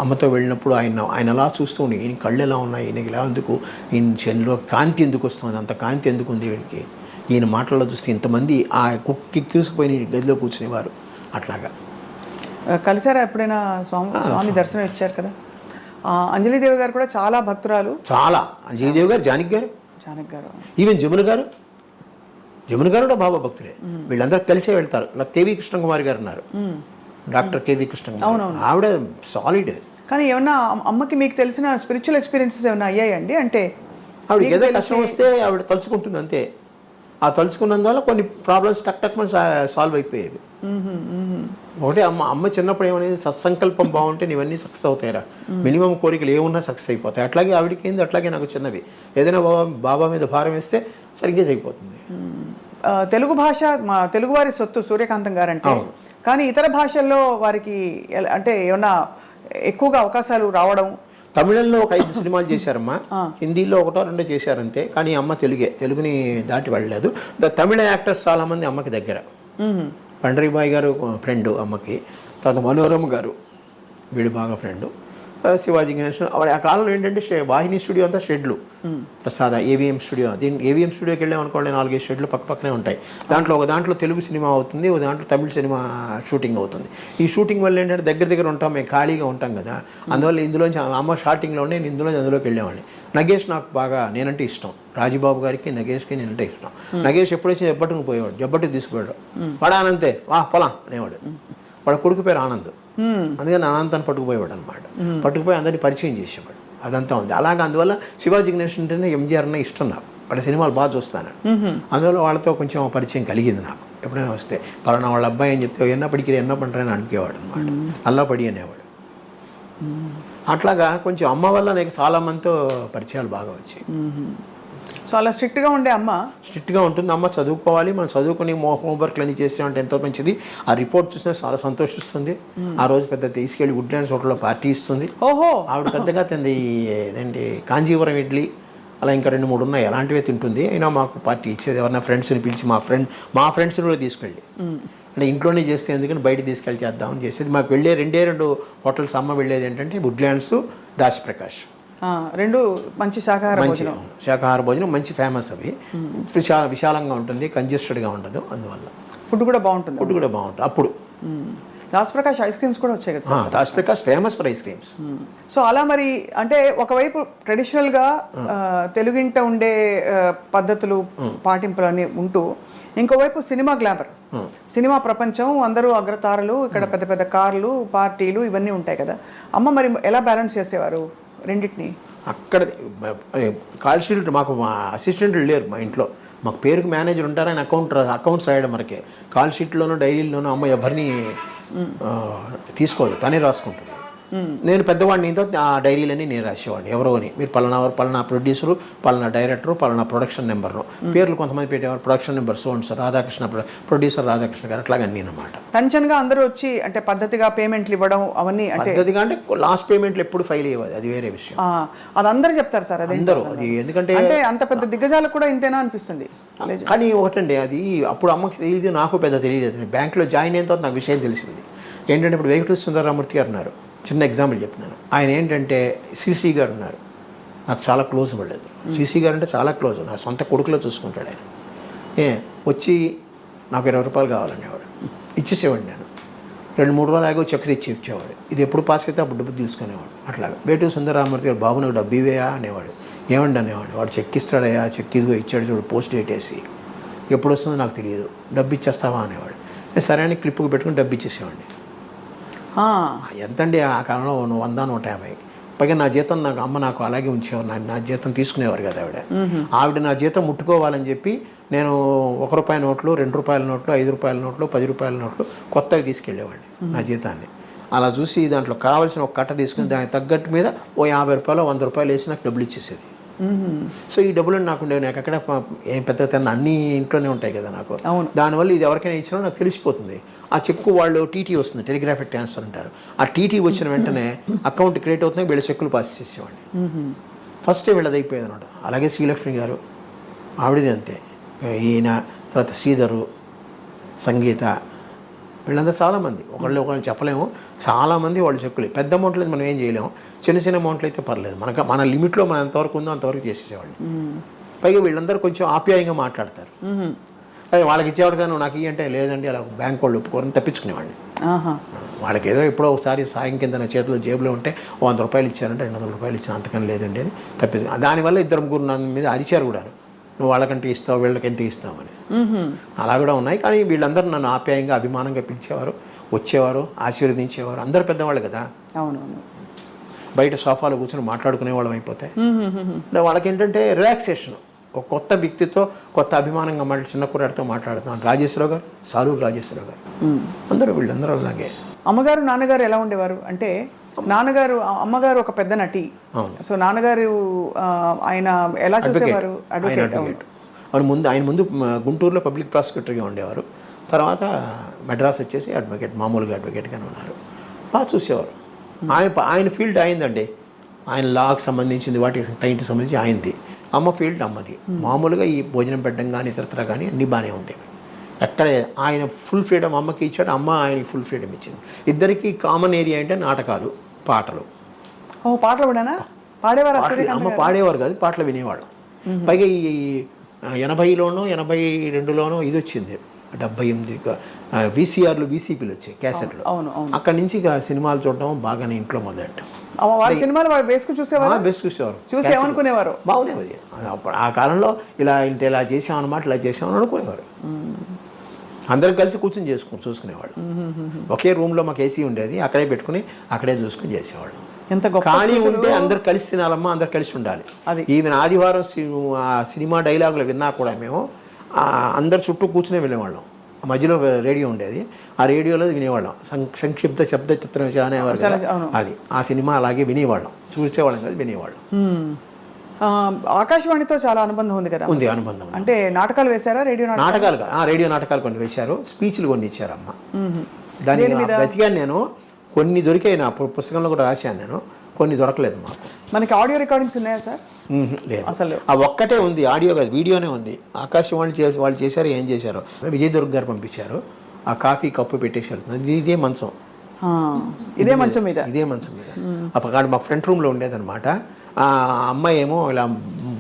అమ్మతో వెళ్ళినప్పుడు ఆయన అలా చూస్తూ ఉండి, ఈయన కళ్ళు ఎలా ఉన్నాయి, ఈయనకి ఇలా ఎందుకు, ఈయన చెన్లో కాంతి ఎందుకు వస్తుంది, అంత కాంతి ఎందుకు ఉంది వీడికి, ఈయన మాటల్లో చూస్తే ఇంతమంది ఆ కిక్కిసిపోయిన గదిలో కూర్చునేవారు. అట్లాగా కలిసారా ఎప్పుడైనా? స్వామి దర్శనం ఇచ్చారు కదా. అంజలిదేవి గారు కూడా చాలా భక్తురాలు. చాలా. అంజలిదేవి గారు, జానకి గారు జానకి గారు. ఈవెన్ జమున గారు కూడా బాబా భక్తులే. వీళ్ళందరూ కలిసే వెళ్తారు. నాకు కేవీ కృష్ణకుమారి గారు ఉన్నారు, డాక్టర్ కేవీ కృష్ణకుమారి, ఆవిడ సాలిడ్. కానీ ఏమన్నా అమ్మకి మీకు తెలిసిన స్పిరిచువల్ ఎక్స్పీరియన్సెస్ ఏమైనా అయ్యాయండి? అంటే ఆవిడ ఏదో కష్టం వస్తే ఆవిడ తలుచుకుంటుంది అంతే. ఆ తలుచుకున్నందువల్ల కొన్ని ప్రాబ్లమ్స్ టక్ సాల్వ్ అయిపోయేవి. ఒకటి అమ్మ చిన్నప్పుడు ఏమనేది, సత్సంకల్పం బాగుంటే ఇవన్నీ సక్సెస్ అవుతాయిరా, మినిమం కోరికలు ఏమున్నా సక్సెస్ అయిపోతాయి. అట్లాగే ఆవిడకి ఏంది, అట్లాగే నాకు చిన్నవి. ఏదైనా బాబా మీద భారం వేస్తే సరిగ్గా అయిపోతుంది. తెలుగు భాష మా తెలుగువారి సొత్తు సూర్యకాంతం గారంటే, కానీ ఇతర భాషల్లో వారికి అంటే ఏమన్నా ఎక్కువగా అవకాశాలు రావడం? తమిళంలో ఒక 5 సినిమాలు చేశారమ్మా, హిందీలో 1-2 చేశారంతే. కానీ అమ్మ తెలుగుని దాటి వెళ్ళలేదు. తమిళ యాక్టర్స్ చాలామంది అమ్మకి దగ్గర. పండరీబాయ్ గారు ఫ్రెండ్ అమ్మకి, తర్వాత మనోరమ గారు వీళ్ళు బాగా ఫ్రెండ్. శివాజీ గణేశన్ ఆ కాలంలో ఏంటంటే వాహిని స్టూడియో అంతా షెడ్లు, ప్రసాద ఏవిఎం స్టూడియో. ఏవిఎం స్టూడియోకి వెళ్ళామనుకోండి 4-5 షెడ్లు పక్కనే ఉంటాయి. ఒక దాంట్లో తెలుగు సినిమా అవుతుంది, ఒక దాంట్లో తమిళ సినిమా షూటింగ్ అవుతుంది. ఈ షూటింగ్ వల్ల ఏంటంటే దగ్గర ఉంటాం, మేము ఖాళీగా ఉంటాం కదా. అందువల్ల ఇందులోంచి అమ్మ స్టార్టింగ్లోనే నేను అందులోకి వెళ్ళేవాడిని. నగేష్ నాకు బాగా నేనంటే ఇష్టం, రాజుబాబు గారికి నగేష్కి నేనంటే ఇష్టం. నగేష్ ఎప్పుడొచ్చి జబ్బట్టుకు పోయేవాడు, జబ్బట్టుకు తీసుకుపోయాడు. వాడు ఆనంతే పొలం అనేవాడు. వాడు కొడుకు పేరు ఆనంద్, అందుకని అనంతాన్ని పట్టుకుపోయేవాడు అనమాట. పట్టుకుపోయి అందరినీ పరిచయం చేసేవాడు. అదంతా ఉంది. అలాగే అందువల్ల శివాజీ గణేశన్ అంటేనే ఎంజీఆర్ అన్న ఇష్టం నాకు. వాళ్ళ సినిమాలు బాగా చూస్తాను. అందువల్ల వాళ్ళతో కొంచెం పరిచయం కలిగింది నాకు. ఎప్పుడైనా వస్తే పలానా వాళ్ళ అబ్బాయి అని చెప్తే ఎన్నప్పటికీ ఎన్నో పంటని అనుకేవాడు అనమాట. అల్లాపడి అనేవాడు. అట్లాగా కొంచెం అమ్మ వల్ల నాకు చాలా మందితో పరిచయాలు బాగా వచ్చాయి. సో అలా స్ట్రిక్ట్గా ఉండే అమ్మ? స్ట్రిక్ట్గా ఉంటుంది. అమ్మ చదువుకోవాలి, మనం చదువుకుని హోంవర్క్లు అన్నీ చేసామంటే ఎంతో మంచిది. ఆ రిపోర్ట్ చూసినా చాలా సంతోషిస్తుంది. ఆ రోజు పెద్ద తీసుకెళ్ళి వుడ్లాండ్స్ హోటల్లో పార్టీ ఇస్తుంది. ఓహో, ఆవిడ పెద్దగా తింది ఏదండి కాంజీవరం ఇడ్లీ అలా ఇంకా 2-3 ఉన్నాయి, అలాంటివే తింటుంది. అయినా మాకు పార్టీ ఇచ్చేది. ఎవరైనా ఫ్రెండ్స్ని పిలిచి మా ఫ్రెండ్స్ని కూడా తీసుకెళ్ళి, అంటే ఇంట్లోనే చేస్తే ఎందుకని బయట తీసుకెళ్ళి చేద్దామని చేసేది. మాకు వెళ్ళే 2 హోటల్స్ అమ్మ వెళ్ళేది ఏంటంటే వుడ్లాండ్స్, దాశప్రకాష్. 2 మంచి శాకాహార భోజనం మంచి ఫేమస్. అవి విశాలంగా ఉంటుంది, కంజెస్టెడ్గా ఉండదు. అందువల్ల ఫుడ్ కూడా బాగుంటుంది. అప్పుడు దాశప్రకాష్ ఐస్ క్రీమ్స్ కూడా వచ్చాయి కదా. Dasaprakash famous for ice creams. So అలా మరి అంటే ఒకవైపు ట్రెడిషనల్గా తెలుగింట ఉండే పద్ధతులు పాటింపులని ఉంటూ, ఇంకోవైపు సినిమా గ్లామర్, సినిమా ప్రపంచం, అందరూ అగ్రతారలు, ఇక్కడ పెద్ద పెద్ద కార్లు, పార్టీలు ఇవన్నీ ఉంటాయి కదా. అమ్మ మరి ఎలా బ్యాలెన్స్ చేసేవారు రెండింటిని? అక్కడ కాల్ షీట్ మాకు మా అసిస్టెంట్లు లేరు మా ఇంట్లో. మాకు పేరుకి మేనేజర్ ఉంటారని అకౌంట్స్ రాయడం వరకే. కాల్ షీట్లోనూ డైరీల్లోనూ అమ్మ ఎవరిని తీసుకోదు, తనే రాసుకుంటుంది. నేను పెద్దవాడిని, ఆ డైరీలన్నీ నేను రాసేవాడిని. ఎవరో అని, మీరు పలానా ప్రొడ్యూసరు, పలానా డైరెక్టరు, పలానా ప్రొడక్షన్ నెంబర్ను పేర్లు కొంతమంది పెట్టేవారు. Production number so Radhakrishna, producer Radhakrishna గారు, అట్లాగే అన్నీ అనమాట. టెన్షన్గా అందరూ వచ్చి అంటే పద్ధతిగా పేమెంట్లు ఇవ్వడం అవన్నీ. పద్ధతిగా అంటే లాస్ట్ పేమెంట్లు ఎప్పుడు ఫైల్ అయ్యేది, అది వేరే విషయం. అది అందరూ చెప్తారు సార్, అది అందరూ. అది ఎందుకంటే అంత పెద్ద దిగ్గజాలకు కూడా ఇంతేనా అనిపిస్తుంది. కానీ ఒకటండి, అది అప్పుడు అమ్మకి తెలియదు, నాకు పెద్ద తెలియదు. బ్యాంకులో జాయిన్ అయిన తర్వాత నాకు విషయం తెలిసింది ఏంటంటే, ఇప్పుడు వెంకటేశ్వర సుందరరామూర్తి గారు ఉన్నారు, చిన్న ఎగ్జాంపుల్ చెప్తున్నాను. ఆయన ఏంటంటే సిసి గారు ఉన్నారు, నాకు చాలా క్లోజ్ పడలేదు. సిసి గారు అంటే చాలా క్లోజ్, నా సొంత కొడుకులో చూసుకుంటాడు ఆయన. వచ్చి నాకు 20 రూపాయలు కావాలనేవాడు, ఇచ్చేసేవాడు. నేను 2-3 రోజులు ఆగి చెక్ తెచ్చి ఇచ్చేవాడు. ఇది ఎప్పుడు పాస్ అయితే అప్పుడు డబ్బు తీసుకునేవాడు. అట్లాగా వేటూరి సుందరరామూర్తి గారు, బాబు నాకు డబ్బు ఇవేయా అనేవాడు. ఏమండి అనేవాడు. వాడు చెక్ ఇస్తాడయా, చెక్ ఇదిగో ఇచ్చాడు చూడు, పోస్ట్ డేట్ వేసి, ఎప్పుడు వస్తుందో నాకు తెలియదు, డబ్బు ఇచ్చేస్తావా అనేవాడు. నేను సరే అని క్లిప్కి పెట్టుకుని డబ్బు ఇచ్చేసేవాడిని. ఎంతండి ఆ కాలంలో 100-150. పైగా నా జీతం నాకు అలాగే ఉంచేవారు. నా జీతం తీసుకునేవారు కదా ఆవిడ నా జీతం ముట్టుకోవాలని చెప్పి నేను ₹1 నోట్లు, ₹2 నోట్లు, ₹5 నోట్లు, ₹10 నోట్లు కొత్తగా తీసుకెళ్ళేవాడిని నా జీతాన్ని. అలా చూసి దాంట్లో కావాల్సిన ఒక కట్ట తీసుకుని దానికి తగ్గట్టు మీద ఓ ₹50, ₹100 వేసి నాకు డబ్బులు ఇచ్చేసేది. సో ఈ డబ్బులు నాకు ఎక్కడ ఏం పెద్ద అన్ని ఇంట్లోనే ఉంటాయి కదా నాకు. దానివల్ల ఇది ఎవరికైనా ఇచ్చినా నాకు తెలిసిపోతుంది. ఆ చెక్కు వాళ్ళు టీటీ వస్తుంది, టెలిగ్రాఫిక్ ట్రాన్స్ఫర్ అంటారు. ఆ టీటీ వచ్చిన వెంటనే అకౌంట్ క్రియేట్ అవుతుంది, వీళ్ళ చెక్కులు పాస్ చేసేవాడిని. ఫస్టే వీళ్ళది అయిపోయేది అనమాట. అలాగే శ్రీలక్ష్మి గారు, ఆవిడది అంతే. ఈయన తర్వాత శ్రీధరు, సంగీత, వీళ్ళంతా చాలామంది, ఒకళ్ళు చెప్పలేము, చాలామంది వాళ్ళు చెక్కులు. పెద్ద అమౌంట్లు అయితే మనం ఏం చేయలేము, చిన్న అమౌంట్లు అయితే పర్లేదు, మన లిమిట్లో మనం ఎంతవరకు ఉందో అంతవరకు చేసేసేవాళ్ళు. పైగా వీళ్ళందరూ కొంచెం ఆప్యాయంగా మాట్లాడతారు. వాళ్ళకి ఇచ్చేవాడు కానీ నాకు ఇవి అంటే లేదండి, అలా బ్యాంక్ వాళ్ళు ఒప్పుకోరని తప్పించుకునేవాడిని. ఆహా. వాళ్ళకి ఏదో ఎప్పుడో ఒకసారి సాయం కింద నా చేతిలో జేబులో ఉంటే 100 రూపాయలు ఇచ్చారంటే 200 రూపాయలు ఇచ్చాను, అంతకని లేదండి అని తప్పేది. దానివల్ల 2-3 నా మీద అరిచారు కూడా, నువ్వు వాళ్ళకంటే ఇస్తావు వీళ్ళకి ఎంత ఇస్తామని. అలా కూడా ఉన్నాయి. కానీ వీళ్ళందరూ నన్ను ఆప్యాయంగా అభిమానంగా పిలిచేవారు, వచ్చేవారు, ఆశీర్వదించేవారు. అందరు పెద్దవాళ్ళు కదా. అవునవును. బయట సోఫాలో కూర్చొని మాట్లాడుకునే వాళ్ళం అయిపోతాయి. వాళ్ళకి ఏంటంటే రిలాక్సేషన్, ఒక కొత్త వ్యక్తితో కొత్త అభిమానంగా మళ్ళీ చిన్న కుర్రాడితో మాట్లాడుతాం. రాజేశ్వరరావు గారు, సాలూరు రాజేశ్వరరావు గారు, అందరూ వీళ్ళందరూ అలాగే. అమ్మగారు నాన్నగారు ఎలా ఉండేవారు అంటే, నాన్నగారు అమ్మగారు ఒక పెద్ద నటి, సో నాన్నగారు ఆయన ఎలా చూసేవారు? అడ్వకేట్. ఆయన ముందు గుంటూరులో పబ్లిక్ ప్రాసిక్యూటర్గా ఉండేవారు. తర్వాత మెడ్రాస్ వచ్చేసి అడ్వకేట్, మామూలుగా అడ్వకేట్గానే ఉన్నారు. బాగా చూసేవారు. ఆయన ఫీల్డ్ అయిందండి. ఆయన లాకి సంబంధించింది, వాటికి టైంకి సంబంధించి ఆయనది. అమ్మ ఫీల్డ్ అమ్మది. మామూలుగా ఈ భోజనం పెట్టడం కానీ ఇతరత్ర కానీ అన్నీ బాగానే ఉండేవి. ఎక్కడ ఆయన ఫుల్ ఫ్రీడమ్ అమ్మకి ఇచ్చాడు, అమ్మ ఆయనకి ఫుల్ ఫ్రీడమ్ ఇచ్చింది. ఇద్దరికి కామన్ ఏరియా అంటే నాటకాలు, పాటలు. పాటలు కూడానా పాడేవారు? అమ్మ పాడేవారు కాదు, పాటలు వినేవాడు. పైగా ఈ 80లోనో 82లోనో ఇది వచ్చింది, 78 VCRలు VCPలు వచ్చాయి, క్యాసెట్లు. అక్కడి నుంచి ఇక సినిమాలు చూడడం బాగానే ఇంట్లో మొదలెట్టాం. సినిమాలు వేసుకుని చూసేవారు, చూసి ఏమనుకునేవారు? బాగునేది. ఆ కాలంలో ఇలా చేసామన్నమాట, ఇలా చేసామని అనుకునేవారు. అందరం కలిసి కూర్చొని చూసుకునేవాళ్ళు. ఒకే రూమ్లో మాకు AC ఉండేది, అక్కడే పెట్టుకుని అక్కడే చూసుకుని చేసేవాళ్ళు. ఖాళీ ఉంటే అందరు కలిసి తినాలమ్మా, అందరు కలిసి ఉండాలి. ఈవెన్ ఆదివారం సినిమా డైలాగులు విన్నా కూడా మేము అందరు చుట్టూ కూర్చునే వెళ్ళేవాళ్ళం. మధ్యలో రేడియో ఉండేది, ఆ రేడియోలో వినేవాళ్ళం. సంక్షిప్త శబ్ద చిత్రం అనేవారు కదా, అది ఆ సినిమా అలాగే వినేవాళ్ళం, చూసేవాళ్ళం కదా, వినేవాళ్ళం. ఆకాశవాణితో చాలా అనుబంధం ఉంది కదా? ఉంది, అనుబంధం. అంటే నాటకాలు వేశారా? రేడియో నాటకాలు కొన్ని వేశారు, స్పీచ్లు కొన్ని ఇచ్చారు అమ్మ. దాని వెతికాను నేను, కొన్ని దొరికాయి. నా పుస్తకంలో కూడా రాశాను నేను, కొన్ని దొరకలేదు మాకు. మనకి ఆడియో రికార్డింగ్స్ ఉన్నాయా సార్? లేదు, అసలు ఆ ఒక్కటే ఉంది, ఆడియో కాదు, వీడియోనే ఉంది. ఆకాశవాణి వాళ్ళు చేశారు, ఏం చేశారు, విజయదుర్గ గారు పంపించారు. ఆ కాఫీ కప్పు పెట్టేసి వెళ్తుంది, ఇదే మంచం, ఇదే మంచం మీద అక్కడ మా ఫ్రంట్ రూమ్లో ఉండేదన్నమాట. ఆ అమ్మాయి ఏమో ఇలా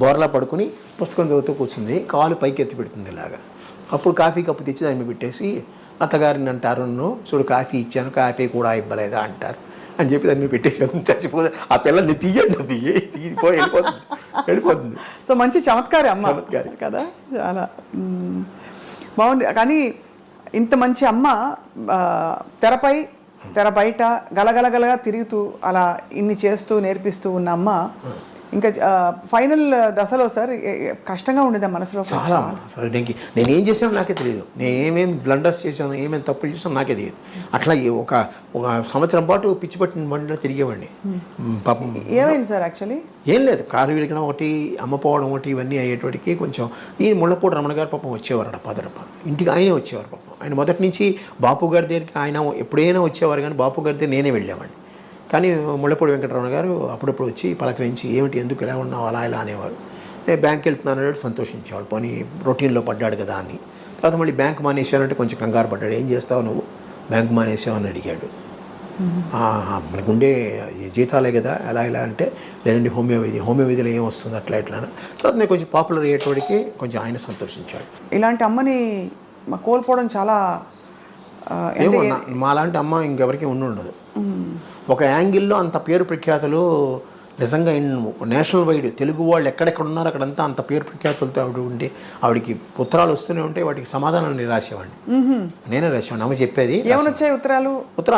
బోర్లా పడుకుని పుస్తకం చదువుతూ కూర్చుంది, కాలు పైకి ఎత్తి పెడుతుంది ఇలాగా. అప్పుడు కాఫీ కప్పు తెచ్చి దాన్ని పెట్టేసి, అత్తగారిని అంటారు, చూడు కాఫీ ఇచ్చాను, కాఫీ కూడా ఇవ్వలేదా అంటారు అని చెప్పి దాన్ని పెట్టేసి చచ్చిపోతే, ఆ పిల్లల్ని తీయండి, వెళ్ళిపోతుంది. సో మంచి చమత్కారి అమ్మ కదా, చాలా బాగుంది. కానీ ఇంత మంచి అమ్మ తెర బయట గలగలగలగా తిరుగుతూ అలా ఇన్ని చేస్తూ నేర్పిస్తూ ఉన్న అమ్మ ఇంకా ఫైనల్ దశలో సార్ కష్టంగా ఉండేదా మనసులో? చాలా. నేనేం చేశానో నాకే తెలియదు, నేను ఏమేమి బ్లండర్స్ చేశాను, ఏమేమి తప్పులు చేశాను నాకే తెలియదు. అట్లా ఒక సంవత్సరం పాటు పిచ్చి పట్టిన బండిలో తిరిగేవాడిని. పాపం ఏమైంది సార్? యాక్చువల్లీ ఏం లేదు, కాలు విరగడం ఒకటి, అమ్మపోవడం ఒకటి, ఇవన్నీ అయ్యేటికి కొంచెం ఈ ముళ్ళపూడి రమణ గారు పాపం వచ్చేవారు, పదరప ఇంటికి ఆయనే వచ్చేవారు పాపం. ఆయన మొదటి నుంచి బాపు గారి దగ్గరికి ఆయన ఎప్పుడైనా వచ్చేవారు, కానీ బాపు గారి దగ్గర నేనే వెళ్ళేవాడిని. కానీ ముళ్ళపూడి వెంకటరమణ గారు అప్పుడప్పుడు వచ్చి పలకరించి, ఏమిటి ఎందుకు ఇలా ఉన్నావు అలా ఇలా అనేవారు. నేను బ్యాంక్కి వెళ్తున్నాను సంతోషించేవాడు, పోనీ రొటీన్లో పడ్డాడు కదా అని. తర్వాత మళ్ళీ బ్యాంక్ మానేసానంటే కొంచెం కంగారు పడ్డాడు, ఏం చేస్తావు నువ్వు బ్యాంక్ మానేసావు అని అడిగాడు. మనకుండే జీతాలే కదా ఎలా ఇలా అంటే, లేదండి హోమియోపతిలో ఏం వస్తుంది అట్లా ఇట్లా. తర్వాత నేను కొంచెం పాపులర్ అయ్యేటోడికి కొంచెం ఆయన సంతోషించాడు. ఇలాంటి అమ్మని కోల్పోవడం చాలా, ఏమో మాలాంటి అమ్మ ఇంకెవరికి ఉండదు. ఒక యాంగిల్లో అంత పేరు ప్రఖ్యాతులు నిజంగా నేషనల్ వైడ్ తెలుగు వాళ్ళు ఎక్కడెక్కడ ఉన్నారో అక్కడంతా అంత పేరు ప్రఖ్యాతులతో ఆవిడ ఉండి, ఆవిడకి ఉత్తరాలు వస్తూనే ఉంటే వాటికి సమాధానాన్ని రాసేవాడిని, నేనే రాసేవాడిని. అమ్మ చెప్పేది ఏమొచ్చాయి ఉత్తరాలు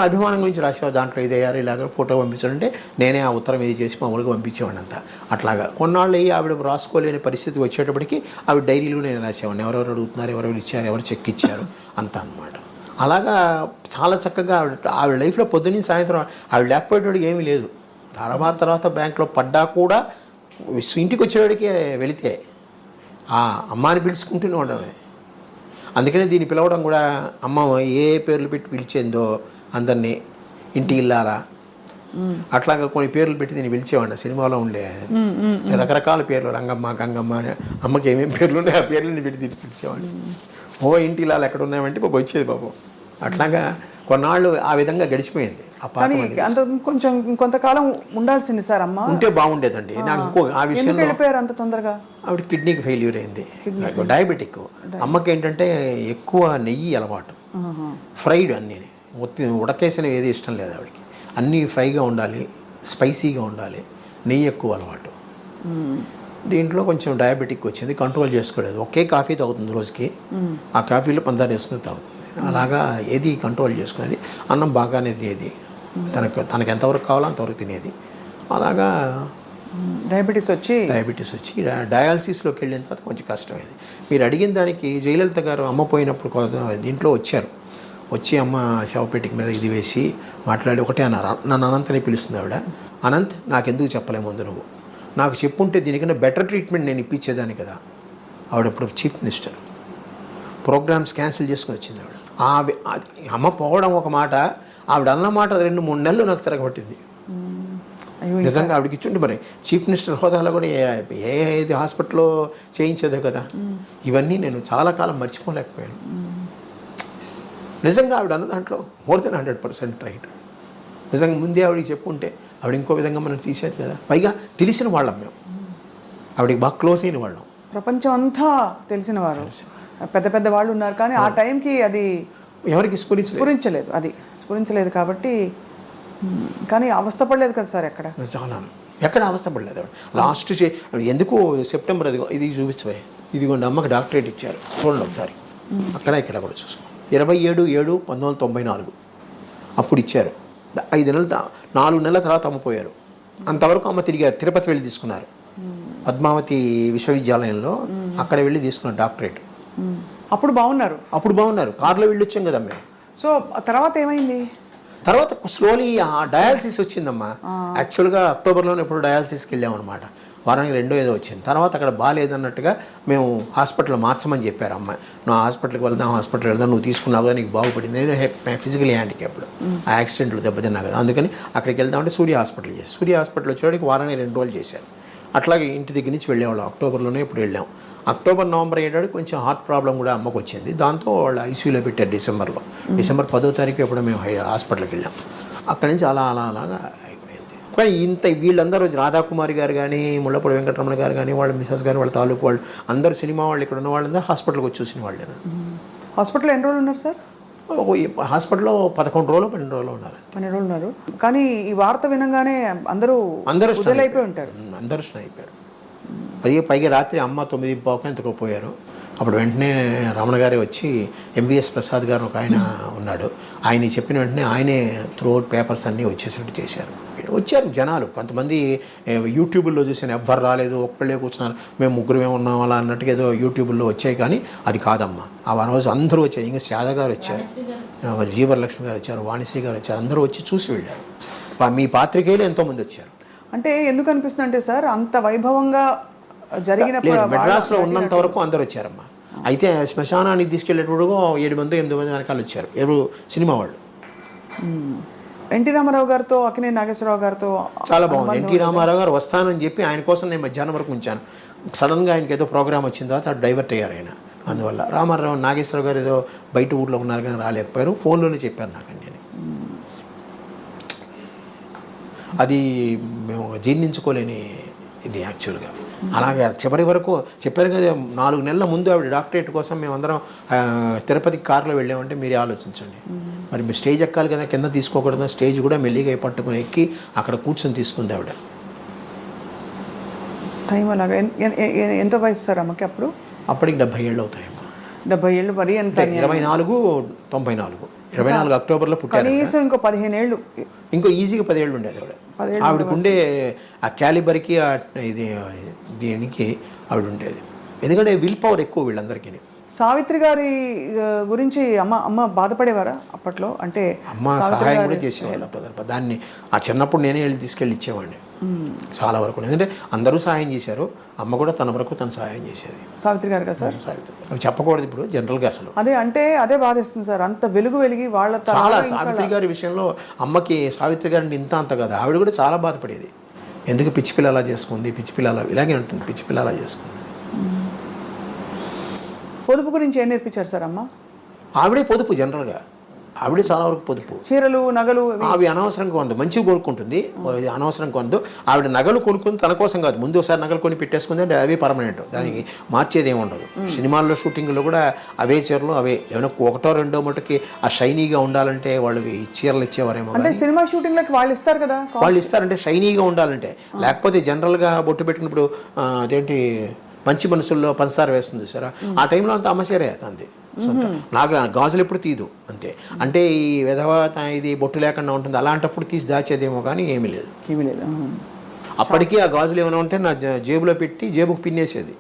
అభిమానం గురించి రాసేవాడు. దాంట్లో ఇదయ్యారు ఇలాగ ఫోటో పంపించాడంటే నేనే ఆ ఉత్తరం ఇది చేసి మామూలుగా పంపించేవాడిని అంతా. అట్లాగా కొన్నాళ్ళు అయ్యి ఆవిడ రాసుకోలేని పరిస్థితి వచ్చేటప్పటికి ఆవిడ డైరీలు నేను రాసేవాడిని, ఎవరెవరు అడుగుతున్నారు, ఎవరెవరు ఇచ్చారు, ఎవరు చెక్ ఇచ్చారు అంతా అన్నమాట. అలాగా చాలా చక్కగా ఆవిడ లైఫ్లో పొద్దున్న సాయంత్రం ఆవిడ లేకపోయేటోడికి ఏమీ లేదు. తర్వాత బ్యాంక్లో పడ్డా కూడా ఇంటికి వచ్చేవాడికి వెళితే ఆ అమ్మాని పిలుచుకుంటూనే ఉండడమే. అందుకనే దీన్ని పిలవడం కూడా అమ్మ ఏ పేర్లు పెట్టి పిలిచేందో అందరినీ, ఇంటికి వెళ్ళాలా అట్లాగా కొన్ని పేర్లు పెట్టి దీన్ని పిలిచేవాడిని. సినిమాలో ఉండే రకరకాల పేర్లు, రంగమ్మ, గంగమ్మ, అమ్మకి ఏమేమి పేర్లు ఉన్నాయో ఆ పేర్లని పెట్టి దీన్ని పిలిచేవాడిని. ఇంటి ఇలా ఎక్కడ ఉన్నాయంటే బాబు వచ్చేది బాబు. అట్లాగా కొన్నాళ్ళు ఆ విధంగా గడిచిపోయింది. అంత కొంచెం కొంతకాలం ఉండాల్సింది సార్ అమ్మ, ఉంటే బాగుండేదండి. నాకు ఇంకో ఆ విషయంలో వెళ్ళిపోయారు అంత తొందరగా. ఆవిడ కిడ్నీకి ఫెయిల్యూర్ అయింది, డయాబెటిక్. అమ్మకి ఏంటంటే ఎక్కువ నెయ్యి అలవాటు, ఫ్రైడ్ అన్నీ ఉడకేసినవి ఏది ఇష్టం లేదు ఆవిడకి. అన్నీ ఫ్రైగా ఉండాలి, స్పైసీగా ఉండాలి, నెయ్యి ఎక్కువ అలవాటు. దీంట్లో కొంచెం డయాబెటిక్ వచ్చింది, కంట్రోల్ చేసుకోలేదు. ఒకే కాఫీ తాగుతుంది రోజుకి, ఆ కాఫీలో పందారు వేసుకుని తాగుతుంది. అలాగా ఏది కంట్రోల్ చేసుకునేది. అన్నం బాగానే తినేది, తనకు ఎంతవరకు కావాలో అంతవరకు తినేది. అలాగా డయాబెటీస్ వచ్చి డయాలసిస్లోకి వెళ్ళిన తర్వాత కొంచెం కష్టమైంది. మీరు అడిగిన దానికి జయలలిత గారు అమ్మ పోయినప్పుడు దీంట్లో వచ్చారు. వచ్చి అమ్మ శవపేటిక మీద ఇది వేసి మాట్లాడి ఒకటే అన్నారు. నన్ను అనంత్ అని పిలుస్తుంది ఆవిడ. అనంత్, నాకెందుకు చెప్పలేము ముందు నువ్వు, నాకు చెప్పుంటే దీనికన్నా బెటర్ ట్రీట్మెంట్ నేను ఇప్పించేదాన్ని కదా. ఆవిడప్పుడు చీఫ్ మినిస్టర్, ప్రోగ్రామ్స్ క్యాన్సిల్ చేసుకుని వచ్చింది ఆవిడ. అమ్మ పోవడం ఒక మాట, ఆవిడ అన్న మాట 2-3 నెలలు నాకు తిరగబట్టింది. నిజంగా ఆవిడకి ఇచ్చుండి మరి చీఫ్ మినిస్టర్ హోదాలో కూడా ఏది హాస్పిటల్లో చేయించేదో కదా. ఇవన్నీ నేను చాలా కాలం మర్చిపోలేకపోయాను. నిజంగా ఆవిడ అన్న దాంట్లో మోర్ దెన్ 100% రైట్. నిజంగా ముందే ఆవిడకి చెప్పుంటే ఆవిడ ఇంకో విధంగా మనం తీసేది కదా. పైగా తెలిసిన వాళ్ళం మేము, ఆవిడకి బాగా క్లోజ్ అయిన వాళ్ళం. ప్రపంచం అంతా తెలిసిన వారు, పెద్ద పెద్ద వాళ్ళు ఉన్నారు. కానీ ఆ టైంకి అది ఎవరికి స్ఫురించలేదు కాబట్టి. కానీ అవస్థపడలేదు కదా సార్ ఎక్కడ? చాలా ఎక్కడ అవస్థపడలేదు ఆవిడ. లాస్ట్ ఎందుకు సెప్టెంబర్ ఇది చూపించబోయే, ఇదిగోండి అమ్మకి డాక్టరేట్ ఇచ్చారు, చూడండి ఒకసారి. అక్కడ ఇక్కడ కూడా చూసుకో, 27/7/1994 అప్పుడు ఇచ్చారు. 5 నెలలు 4 నెలల తర్వాత అమ్మ పోయారు. అంతవరకు అమ్మ తిరిగారు, తిరుపతి వెళ్ళి తీసుకున్నారు, పద్మావతి విశ్వవిద్యాలయంలో అక్కడ వెళ్ళి తీసుకున్నారు డాక్టరేట్. అప్పుడు బాగున్నారు, కార్లో వెళ్ళి వచ్చాం కదా మేము. సో తర్వాత ఏమైంది? తర్వాత స్లోలీ డయాలసిస్ వచ్చిందమ్మా. యాక్చువల్గా అక్టోబర్లోనే ఎప్పుడు డయాలసిస్కి వెళ్ళామన్నమాట. వారానికి 2 ఏదో వచ్చింది. తర్వాత అక్కడ బాగాలేదన్నట్టుగా మేము హాస్పిటల్ మార్చమని చెప్పారు అమ్మాయి. నువ్వు హాస్పిటల్కి వెళ్దాం, నువ్వు తీసుకున్నావు కదా, నీకు బాగుపడింది. నేను ఫిజికలీ హ్యాండిక్యాప్డ్, ఆ యాక్సిడెంట్లో దెబ్బతిన్నా కదా, అందుకని అక్కడికి వెళ్దామంటే సూర్య హాస్పిటల్ చేసి, సూర్య హాస్పిటల్ వచ్చేవాడికి వారానికి 2 రోజులు చేశారు. అట్లాగే ఇంటి దగ్గర నుంచి వెళ్ళేవాళ్ళం. అక్టోబర్లోనే ఇప్పుడు వెళ్ళాం. అక్టోబర్ నవంబర్ అయ్యేటాడు కొంచెం హార్ట్ ప్రాబ్లం కూడా అమ్మకు వచ్చింది. దాంతో వాళ్ళు ఐసీయూలో పెట్టారు డిసెంబర్ 10వ తారీఖు ఎప్పుడు మేము హాస్పిటల్కి వెళ్ళాం. అక్కడి నుంచి అలాగా అయిపోయింది. కానీ వీళ్ళందరూ రాధాకుమారి గారు కానీ, ముళ్ళపూడి వెంకటరమణ గారు కానీ, వాళ్ళ మిసెస్ కానీ, వాళ్ళ తాలూకు వాళ్ళు అందరూ, సినిమా వాళ్ళు ఇక్కడ ఉన్న వాళ్ళందరూ హాస్పిటల్కి వచ్చి చూసిన వాళ్ళే. హాస్పిటల్లో ఎన్ని రోజులు ఉన్నారు సార్? హాస్పిటల్లో 11 రోజులు 12 రోజులు ఉన్నారు. 12 రోజులు ఉన్నారు. కానీ ఈ వార్త వినగానే అందరూ అయిపోయి ఉంటారు, అందరూ అయిపోయారు. అది పైగా రాత్రి అమ్మ 9:15 ఎంతకో పోయారు. అప్పుడు వెంటనే రమణ గారే వచ్చి, ఎంవిఎస్ ప్రసాద్ గారు ఒక ఆయన ఉన్నాడు, ఆయన చెప్పిన వెంటనే ఆయనే త్రూఅవుట్ పేపర్స్ అన్నీ వచ్చేసినట్టు చేశారు. వచ్చారు జనాలు, కొంతమంది యూట్యూబ్లో చూసాను, ఎవ్వరు రాలేదు, ఒక్కళ్ళే కూర్చున్నారు, మేము 3 ఉన్నాం అలా అన్నట్టుగా ఏదో యూట్యూబ్లో వచ్చాయి. కానీ అది కాదమ్మా. ఆ రోజు అందరూ వచ్చారు. ఇంకా శారద గారు వచ్చారు, జీవరలక్ష్మి గారు వచ్చారు, వాణిశ్రీ గారు వచ్చారు, అందరూ వచ్చి చూసి వెళ్ళారు. మీ పాత్రికేయులు ఎంతోమంది వచ్చారు. అంటే ఎందుకు అనిపిస్తుంది అంటే సార్, అంత వైభవంగా జరిగినప్పుడు మెడ్రాస్లో ఉన్నంత వరకు అందరూ వచ్చారమ్మా. అయితే శ్మశానానికి తీసుకెళ్ళేటప్పుడు 7 మంది 8 మంది వెనకాల వచ్చారు, ఎవరు సినిమా వాళ్ళు. ఎన్టీ రామారావు గారితో, అక్కినేని నాగేశ్వరరావు గారితో చాలా బాగుంది. ఎన్టీ రామారావు గారు వస్తానని చెప్పి ఆయన కోసం నేను మధ్యాహ్నం వరకు ఉంచాను. సడన్గా ఆయనకి ఏదో ప్రోగ్రామ్ వచ్చిన తర్వాత అటు డైవర్ట్ అయ్యారు ఆయన. అందువల్ల రామారావు, నాగేశ్వరరావు గారు ఏదో బయట ఊళ్ళో ఉన్నారు కానీ రాలేకపోయారు. ఫోన్లోనే చెప్పారు నాకు. నేను అది మేము జీర్ణించుకోలేని ఇది యాక్చువల్గా. అలాగే చివరి వరకు చెప్పారు కదా, 4 నెలల ముందు ఆవిడ డాక్టరేట్ కోసం మేమందరం తిరుపతికి కారులో వెళ్ళామంటే మీరే ఆలోచించండి. మరి మీరు స్టేజ్ ఎక్కాలి కదా, కింద తీసుకోకూడదు. స్టేజ్ కూడా మెల్లిగా పట్టుకుని ఎక్కి అక్కడ కూర్చొని తీసుకుంది ఆవిడ. టైం అలాగా. ఎంత వయసు సార్ అమ్మకి అప్పుడు? అప్పటికి 70 ఏళ్ళు అవుతాయమ్మా. 70 ఏళ్ళు మరి ఎంత? 24 అక్టోబర్లో పుట్టారు. కనీసం ఇంకో 15 ఏళ్ళు, ఇంకో ఈజీగా 10 ఏళ్ళు ఉండేది ఆవిడ. ఆవిడకుండే ఆ క్యాలిబర్కి దీనికి ఆవిడ ఉండేది. ఎందుకంటే విల్ పవర్ ఎక్కువ వీళ్ళందరికీ. సావిత్రి గారి గురించి అమ్మ బాధపడేవారా అప్పట్లో? అంటే అమ్మ సహాయం కూడా చేసేవాళ్ళు. దాన్ని ఆ చిన్నప్పుడు నేనే వెళ్ళి తీసుకెళ్ళి ఇచ్చేవాడిని చాలా వరకు. ఎందుకంటే అందరూ సహాయం చేశారు, అమ్మ కూడా తన వరకు తను సహాయం చేసేది. సావిత్రి గారు కదా సార్? సావిత్రి అవి చెప్పకూడదు ఇప్పుడు జనరల్గా అసలు. అదే బాధేస్తుంది సార్, అంత వెలిగి వాళ్ళ చాలా. సావిత్రి గారి విషయంలో అమ్మకి సావిత్రి గారిని అంత కదా, ఆవిడ కూడా చాలా బాధపడేది. ఎందుకు పిచ్చి పిల్ల అలా చేసుకుంది, పిచ్చి పిల్ల అలా ఇలాగే ఉంటుంది, పిచ్చి పిల్ల అలా చేసుకుంది. పొదుపు గురించి ఏం నేర్పించారు సార్ అమ్మ? ఆవిడే పొదుపు జనరల్గా. ఆవిడ చాలా వరకు పొదుపు. చీరలు నగలు అవి అనవసరంగా కొందు, మంచిగా కొనుక్కుంటుంది, అనవసరంగా కొందు. ఆవిడ నగలు కొనుక్కుంది తన కోసం కాదు, ముందు ఒకసారి నగలు కొని పెట్టేసుకుంది అంటే అవి పర్మనెంట్, దానికి మార్చేది ఏమి ఉండదు. సినిమాల్లో షూటింగ్లో కూడా అవే చీరలు అవే, ఏమైనా ఒకటో రెండో మటుకి ఆ షైనీగా ఉండాలంటే వాళ్ళు ఈ చీరలు ఇచ్చేవారేమో. అంటే సినిమా షూటింగ్లకి వాళ్ళు ఇస్తారు కదా, వాళ్ళు ఇస్తారంటే షైనీగా ఉండాలంటే. లేకపోతే జనరల్గా బొట్టు పెట్టినప్పుడు అదేంటి మంచి మనసుల్లో పంచదార వేస్తుంది సరే, ఆ టైంలో అంత అమ్మచీరే అంతే. నాకు గాజులు ఎప్పుడు తీదు అంతే. అంటే ఈ విధవ ఇది బొట్టు లేకుండా ఉంటుంది, అలాంటప్పుడు తీసి దాచేదేమో కానీ ఏమీ లేదు. అప్పటికీ ఆ గాజులు ఏమైనా ఉంటే నా జేబులో పెట్టి జేబుకు పిన్నేసేది,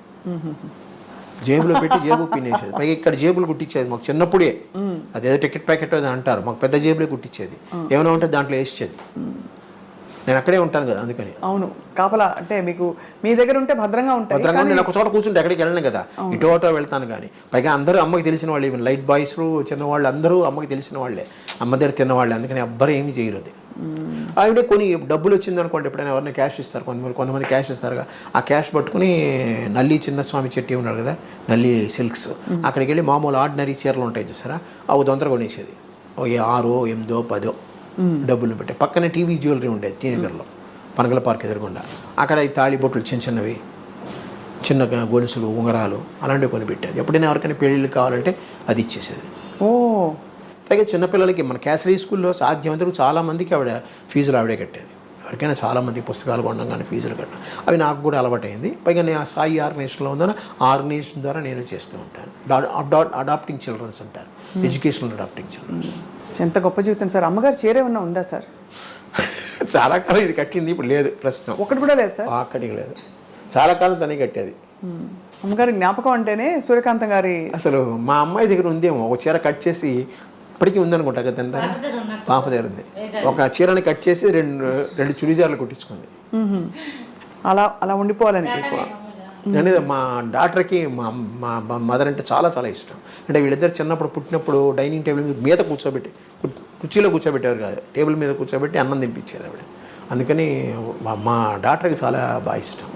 జేబులో పెట్టి జేబుకు పిన్నేసేది. పైగా ఇక్కడ జేబులు కుట్టించేది మాకు చిన్నప్పుడే, అదేదో టికెట్ ప్యాకెట్ అని అంటారు, మాకు పెద్ద జేబులే కుట్టించేది. ఏమైనా ఉంటే దాంట్లో వేసేది. నేను అక్కడే ఉంటాను కదా అందుకని. అవును, కాపలా అంటే మీకు మీ దగ్గర ఉంటే భద్రంగా ఉంటాయి. భద్రంగా నేను ఒక చోట కూర్చుంటే ఎక్కడికి వెళ్ళను కదా, ఇటో అటో వెళ్తాను. కానీ పైగా అందరూ అమ్మకి తెలిసిన వాళ్ళు, ఈవెన్ లైట్ బాయ్స్ చిన్నవాళ్ళు అందరూ అమ్మకి తెలిసిన వాళ్ళే, అమ్మ దగ్గర తిన్నవాళ్ళే. అందుకని ఎవ్వరు ఏమీ చేయరు. అది ఆవిడే కొన్ని డబ్బులు వచ్చింది అనుకోండి, ఎప్పుడైనా ఎవరైనా క్యాష్ ఇస్తారు, కొంతమంది క్యాష్ ఇస్తారుగా, ఆ క్యాష్ పట్టుకుని నల్లి చిన్నస్వామి చెట్టి ఉన్నారు కదా, నల్లి సిల్క్స్, అక్కడికి వెళ్ళి మామూలు ఆర్డినరీ చీరలు ఉంటాయి చూసారా, అవి తొందరగా కొనేసేది. 6, 8, 10 డబ్బులు పెట్టే. పక్కనే టీవీ జ్యువెలరీ ఉండేది టీ నగర్లో, పనగల పార్క్ ఎదురుగుండా. అక్కడ ఈ తాళిబొట్లు చిన్నవి, చిన్న గొలుసులు, ఉంగరాలు అలాంటివి కొని పెట్టేది. ఎప్పుడైనా ఎవరికైనా పెళ్ళిళ్ళు కావాలంటే అది ఇచ్చేసేది. అలాగే చిన్నపిల్లలకి మన క్యాసరీ స్కూల్లో సాధ్యమంతకు చాలామందికి ఆవిడ ఫీజులు ఆవిడే కట్టేది. ఎవరికైనా చాలామంది పుస్తకాలు కొనడం కానీ ఫీజులు కట్టడం అవి నాకు కూడా అలవాటైంది. పైగా నేను ఆ సాయి ఆర్గనైజేషన్లో ఉందని ఆ ఆర్గనైజేషన్ ద్వారా నేను చేస్తూ ఉంటాను. అడాప్టింగ్ చిల్డ్రన్స్ అంటారు, ఎడ్యుకేషనల్ అడాప్టింగ్ చిల్డ్రన్స్. ఎంత గొప్ప జీవితం సార్. అమ్మగారు చీర ఏమన్నా ఉందా సార్? చాలా కాలం ఇది కట్టింది, ఇప్పుడు లేదు ప్రస్తుతం. ఒకటి కూడా లేదు సార్? అక్కడికి లేదు, చాలా కాలం తనే కట్టేది. అమ్మగారి జ్ఞాపకం అంటేనే సూర్యకాంతం గారి. అసలు మా అమ్మాయి దగ్గర ఉందేమో ఒక చీర కట్ చేసి, ఇప్పటికీ ఉందనుకుంటా కదా, పాప దగ్గర ఉంది. ఒక చీరని కట్ చేసి రెండు చుడిదార్లు కుట్టించుకుంది. అలా అలా ఉండిపోవాలని. అంటే మా డాక్టర్కి మా మదర్ అంటే చాలా చాలా ఇష్టం. అంటే వీళ్ళిద్దరు చిన్నప్పుడు పుట్టినప్పుడు డైనింగ్ టేబుల్ మీద కూర్చోబెట్టి, కుర్చీలో కూర్చోబెట్టేవారు కాదు, టేబుల్ మీద కూర్చోబెట్టి అన్నం తినిపించేది ఆవిడ. అందుకని మా డాక్టర్కి చాలా బాగా ఇష్టం.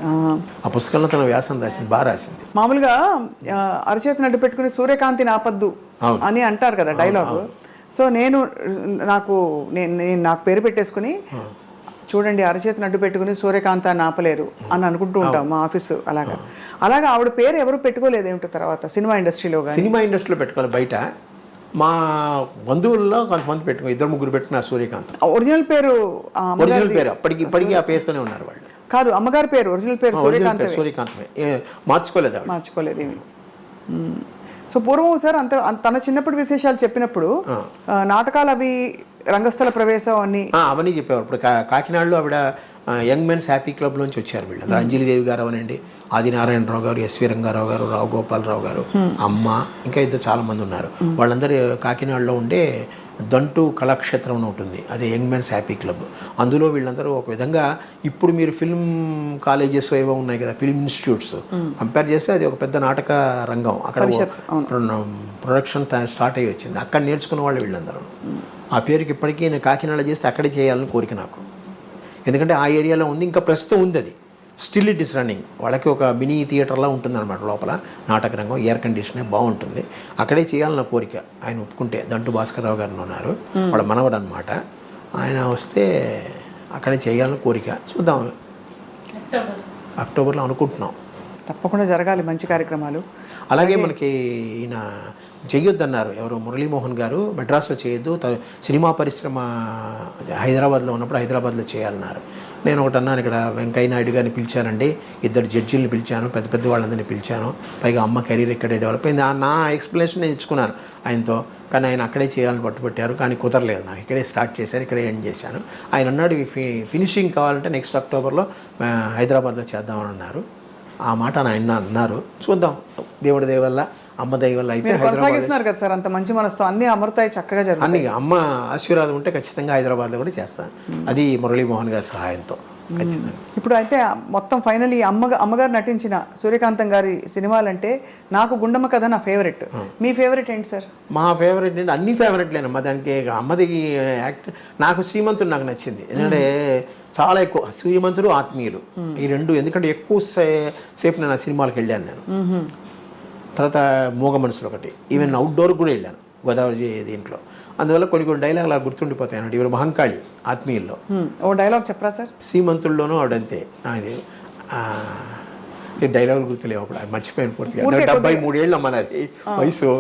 ఆ పుస్తకంలో తన వ్యాసం రాసింది, బాగా రాసింది. మామూలుగా అరచేతి నడ్డు పెట్టుకుని సూర్యకాంతిని ఆపద్దు అని అంటారు కదా డైలాగ్. సో నాకు పేరు పెట్టేసుకుని, చూడండి అరచేతి నడ్డు పెట్టుకుని సూర్యకాంతాన్ని ఆపలేరు అని అనుకుంటూ ఉంటాం మా ఆఫీసు. అలాగా ఆవిడ పేరు ఎవరు పెట్టుకోలేదు ఏమిటో తర్వాత సినిమా ఇండస్ట్రీలో. సినిమా ఇండస్ట్రీలో పెట్టుకోవాలి, బయట మా బంధువుల్లో కొంతమంది పెట్టుకో, 2-3 పెట్టుకున్నారు సూర్యకాంత్. ఒరిజినల్ పేరు ఇప్పటికీ ఆ పేరుతోనే ఉన్నారు వాళ్ళు. కాదు, అమ్మగారి పేరు ఒరిజినల్ పేరు సూర్యకాంతమే, మార్చుకోలేదు. సో పూర్వం సార్ తన చిన్నప్పుడు విశేషాలు చెప్పినప్పుడు నాటకాలు అవి రంగస్థల ప్రవేశం అవన్నీ చెప్పేవారు. ఇప్పుడు కాకినాడలో ఆవిడ యంగ్ మెన్స్ హ్యాపీ క్లబ్ నుంచి వచ్చారు వీళ్ళు. అంజలిదేవి గారు అవనండి, ఆదినారాయణరావు గారు, ఎస్వి రంగారావు గారు, రావు గోపాలరావు గారు, అమ్మ, ఇంకా ఇద్దరు చాలామంది ఉన్నారు. వాళ్ళందరూ కాకినాడలో ఉండే దంటు కళాక్షేత్రం ఉంటుంది, అదే యంగ్ మెన్స్ హ్యాపీ క్లబ్. అందులో వీళ్ళందరూ ఒక విధంగా, ఇప్పుడు మీరు ఫిల్మ్ కాలేజెస్ ఏవో ఉన్నాయి కదా, ఫిల్మ్ ఇన్స్టిట్యూట్స్, కంపేర్ చేస్తే అది ఒక పెద్ద నాటక రంగం. అక్కడ ప్రొడక్షన్ స్టార్ట్ అయ్యి వచ్చింది, అక్కడ నేర్చుకున్న వాళ్ళు వీళ్ళందరూ. ఆ పేరుకి ఇప్పటికీ నేను కాకినాడ చేస్తే అక్కడే చేయాలని కోరిక నాకు, ఎందుకంటే ఆ ఏరియాలో ఉంది, ఇంకా ప్రస్తుతం ఉంది అది, స్టిల్ ఇట్ ఇస్ రన్నింగ్. వాళ్ళకి ఒక మినీ థియేటర్లా ఉంటుంది అనమాట లోపల, నాటక రంగం, ఎయిర్ కండిషనే బాగుంటుంది, అక్కడే చేయాలన్న కోరిక. ఆయన ఒప్పుకుంటే, దంటు భాస్కర్రావు గారు ఉన్నారు, వాళ్ళ మనవడు అనమాట, ఆయన వస్తే అక్కడే చేయాలని కోరిక. చూద్దాం, అక్టోబర్లో అనుకుంటున్నాం. తప్పకుండా జరగాలి మంచి కార్యక్రమాలు. అలాగే మనకి ఈయన చెయ్యొద్దన్నారు ఎవరు, మురళీమోహన్ గారు, మెడ్రాస్లో చేయొద్దు, సినిమా పరిశ్రమ హైదరాబాద్లో ఉన్నప్పుడు హైదరాబాద్లో చేయాలన్నారు. నేను ఒకటి అన్నాను, ఇక్కడ వెంకయ్య నాయుడు గారిని పిలిచానండి, 2 జడ్జీలను పిలిచాను, పెద్ద పెద్ద వాళ్ళందరినీ పిలిచాను, పైగా అమ్మ కెరీర్ ఇక్కడే డెవలప్ అయింది. నా ఎక్స్ప్లెనేషన్ నేను ఇచ్చుకున్నాను ఆయనతో, కానీ ఆయన అక్కడే చేయాలని పట్టుబట్టారు, కానీ కుదరలేదు. నాకు ఇక్కడే స్టార్ట్ చేశారు, ఇక్కడే ఎండ్ చేశాను. ఆయన అన్నాడు, ఫినిషింగ్ కావాలంటే నెక్స్ట్ అక్టోబర్లో హైదరాబాద్లో చేద్దామని అన్నారు. ఆ మాట ఆయన అన్నారు, చూద్దాం, దేవుడి దయ వల్ల, అమ్మ దయ వల్ల అయితే కొనసాగిస్తున్నారు కదా సార్, అంత మంచి మనసుతో అన్నీ అమృతాయి చక్కగా జరుగుతాయి. అన్ని అమ్మ ఆశీర్వాదం ఉంటే ఖచ్చితంగా హైదరాబాద్లో కూడా చేస్తాను, అది మురళీమోహన్ గారి సహాయంతో ఖచ్చితంగా. ఇప్పుడు అయితే మొత్తం ఫైనల్ అమ్మగారు నటించిన సూర్యకాంతం గారి సినిమాలంటే నాకు గుండమ్మ కథ నా ఫేవరెట్. మీ ఫేవరెట్ ఏంటి సార్? మా ఫేవరెట్ ఏంటి, అన్ని ఫేవరెట్లేనమ్మా. దానికి అమ్మది యాక్ట్, నాకు శ్రీమంతుడు నాకు నచ్చింది, ఎందుకంటే చాలా ఎక్కువ శ్రీమంతుడు, ఆత్మీయులు, ఈ రెండు. ఎందుకంటే ఎక్కువ సేపు నేను ఆ సినిమాలకు వెళ్ళాను నేను. తర్వాత మూగ మనసులు ఒకటి, ఈవెన్ అవుట్డోర్ కూడా వెళ్ళాను, గోదావరి దీంట్లో. అందువల్ల కొన్ని కొన్ని డైలాగ్ అలా గుర్తుండిపోతాయి అన్నట్టు. ఇవి మహంకాళి ఆత్మీయుల్లో ఓ డైలాగ్ చెప్పరా సార్? శ్రీమంతుల్లోనూ ఆవిడంతే. డైలాగులు గుర్తులేవు అప్పుడు, అది మర్చిపోయాను పూర్తిగా. 73 ఏళ్ళు అమ్మ నాది వయసు,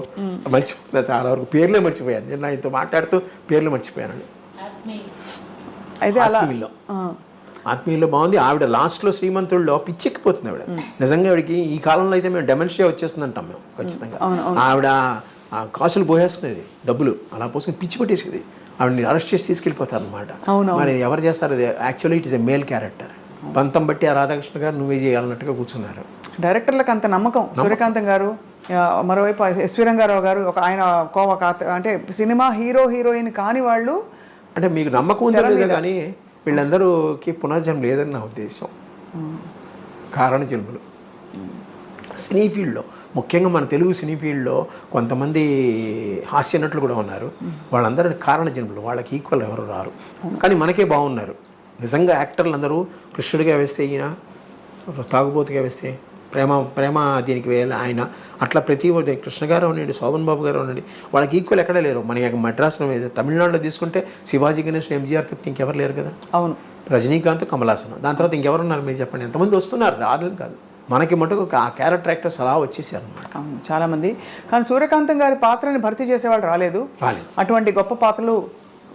మర్చిపోతున్నా చాలా వరకు, పేర్లే మర్చిపోయాను. నేను ఆయనతో మాట్లాడుతూ పేర్లు మర్చిపోయానండి. అయితే అలా ఆత్మీయుల్లో బాగుంది. ఆవిడ లాస్ట్లో శ్రీమంతుల్లో పిచ్చెక్కిపోతుంది ఆవిడ. నిజంగా ఆవిడకి ఈ కాలంలో అయితే మేము డెమెన్షియా వచ్చేస్తుందంటాం మేము ఖచ్చితంగా. ఆవిడ కాసులు పోయేసుకునేది, డబ్బులు అలా పోసుకుని పిచ్చి పట్టేసేది. ఆవిడని అరెస్ట్ చేసి తీసుకెళ్ళిపోతారు అనమాట. మరి ఎవరు చేస్తారు అది? Actually it is a male character. పంతం బట్టి ఆ రాధాకృష్ణ గారు నువ్వే చేయాలన్నట్టుగా కూర్చున్నారు. డైరెక్టర్లకు అంత నమ్మకం. సూర్యకాంతం గారు, మరోవైపు ఎస్వి రంగారావు గారు, ఆయన అంటే సినిమా హీరో హీరోయిన్ కాని వాళ్ళు. అంటే మీకు నమ్మకం ఉందో లేదో కానీ వీళ్ళందరూకి పునర్జన్మ లేదని నా ఉద్దేశం. కారణ జన్మలు సినీ ఫీల్డ్లో, ముఖ్యంగా మన తెలుగు సినీ ఫీల్డ్లో కొంతమంది హాస్య నటులు కూడా ఉన్నారు. వాళ్ళందరూ కారణ జన్మలు, వాళ్ళకి ఈక్వల్ ఎవరు రారు. కానీ మనకే బాగున్నారు నిజంగా. యాక్టర్లు అందరూ కృష్ణుడిగా వేస్తే ఈయన, తాగుబోతుగా వేస్తే ప్రేమ దీనికి ఆయన, అట్లా ప్రతి కృష్ణ గారు ఉండండి, శోభన్ బాబు గారు ఉండండి, వాళ్ళకి ఈక్వల్ ఎక్కడా లేరు. మన మద్రాసులో తమిళనాడులో తీసుకుంటే శివాజీ గణేష్, ఎంజీఆర్ తప్ప ఇంకెవరు లేరు కదా. అవును. రజనీకాంత్, కమలాసనం, దాని తర్వాత ఇంకెవరున్నారు మీరు చెప్పండి? ఎంతమంది వస్తున్నారు? రాలేదు కాదు. మనకి మటుకు ఆ క్యారెక్టర్ యాక్టర్స్ అలా వచ్చేసారు అనమాట. అవును, చాలామంది. కానీ సూర్యకాంతం గారి పాత్రని భర్తీ చేసేవాళ్ళు రాలేదు. అటువంటి గొప్ప పాత్రలు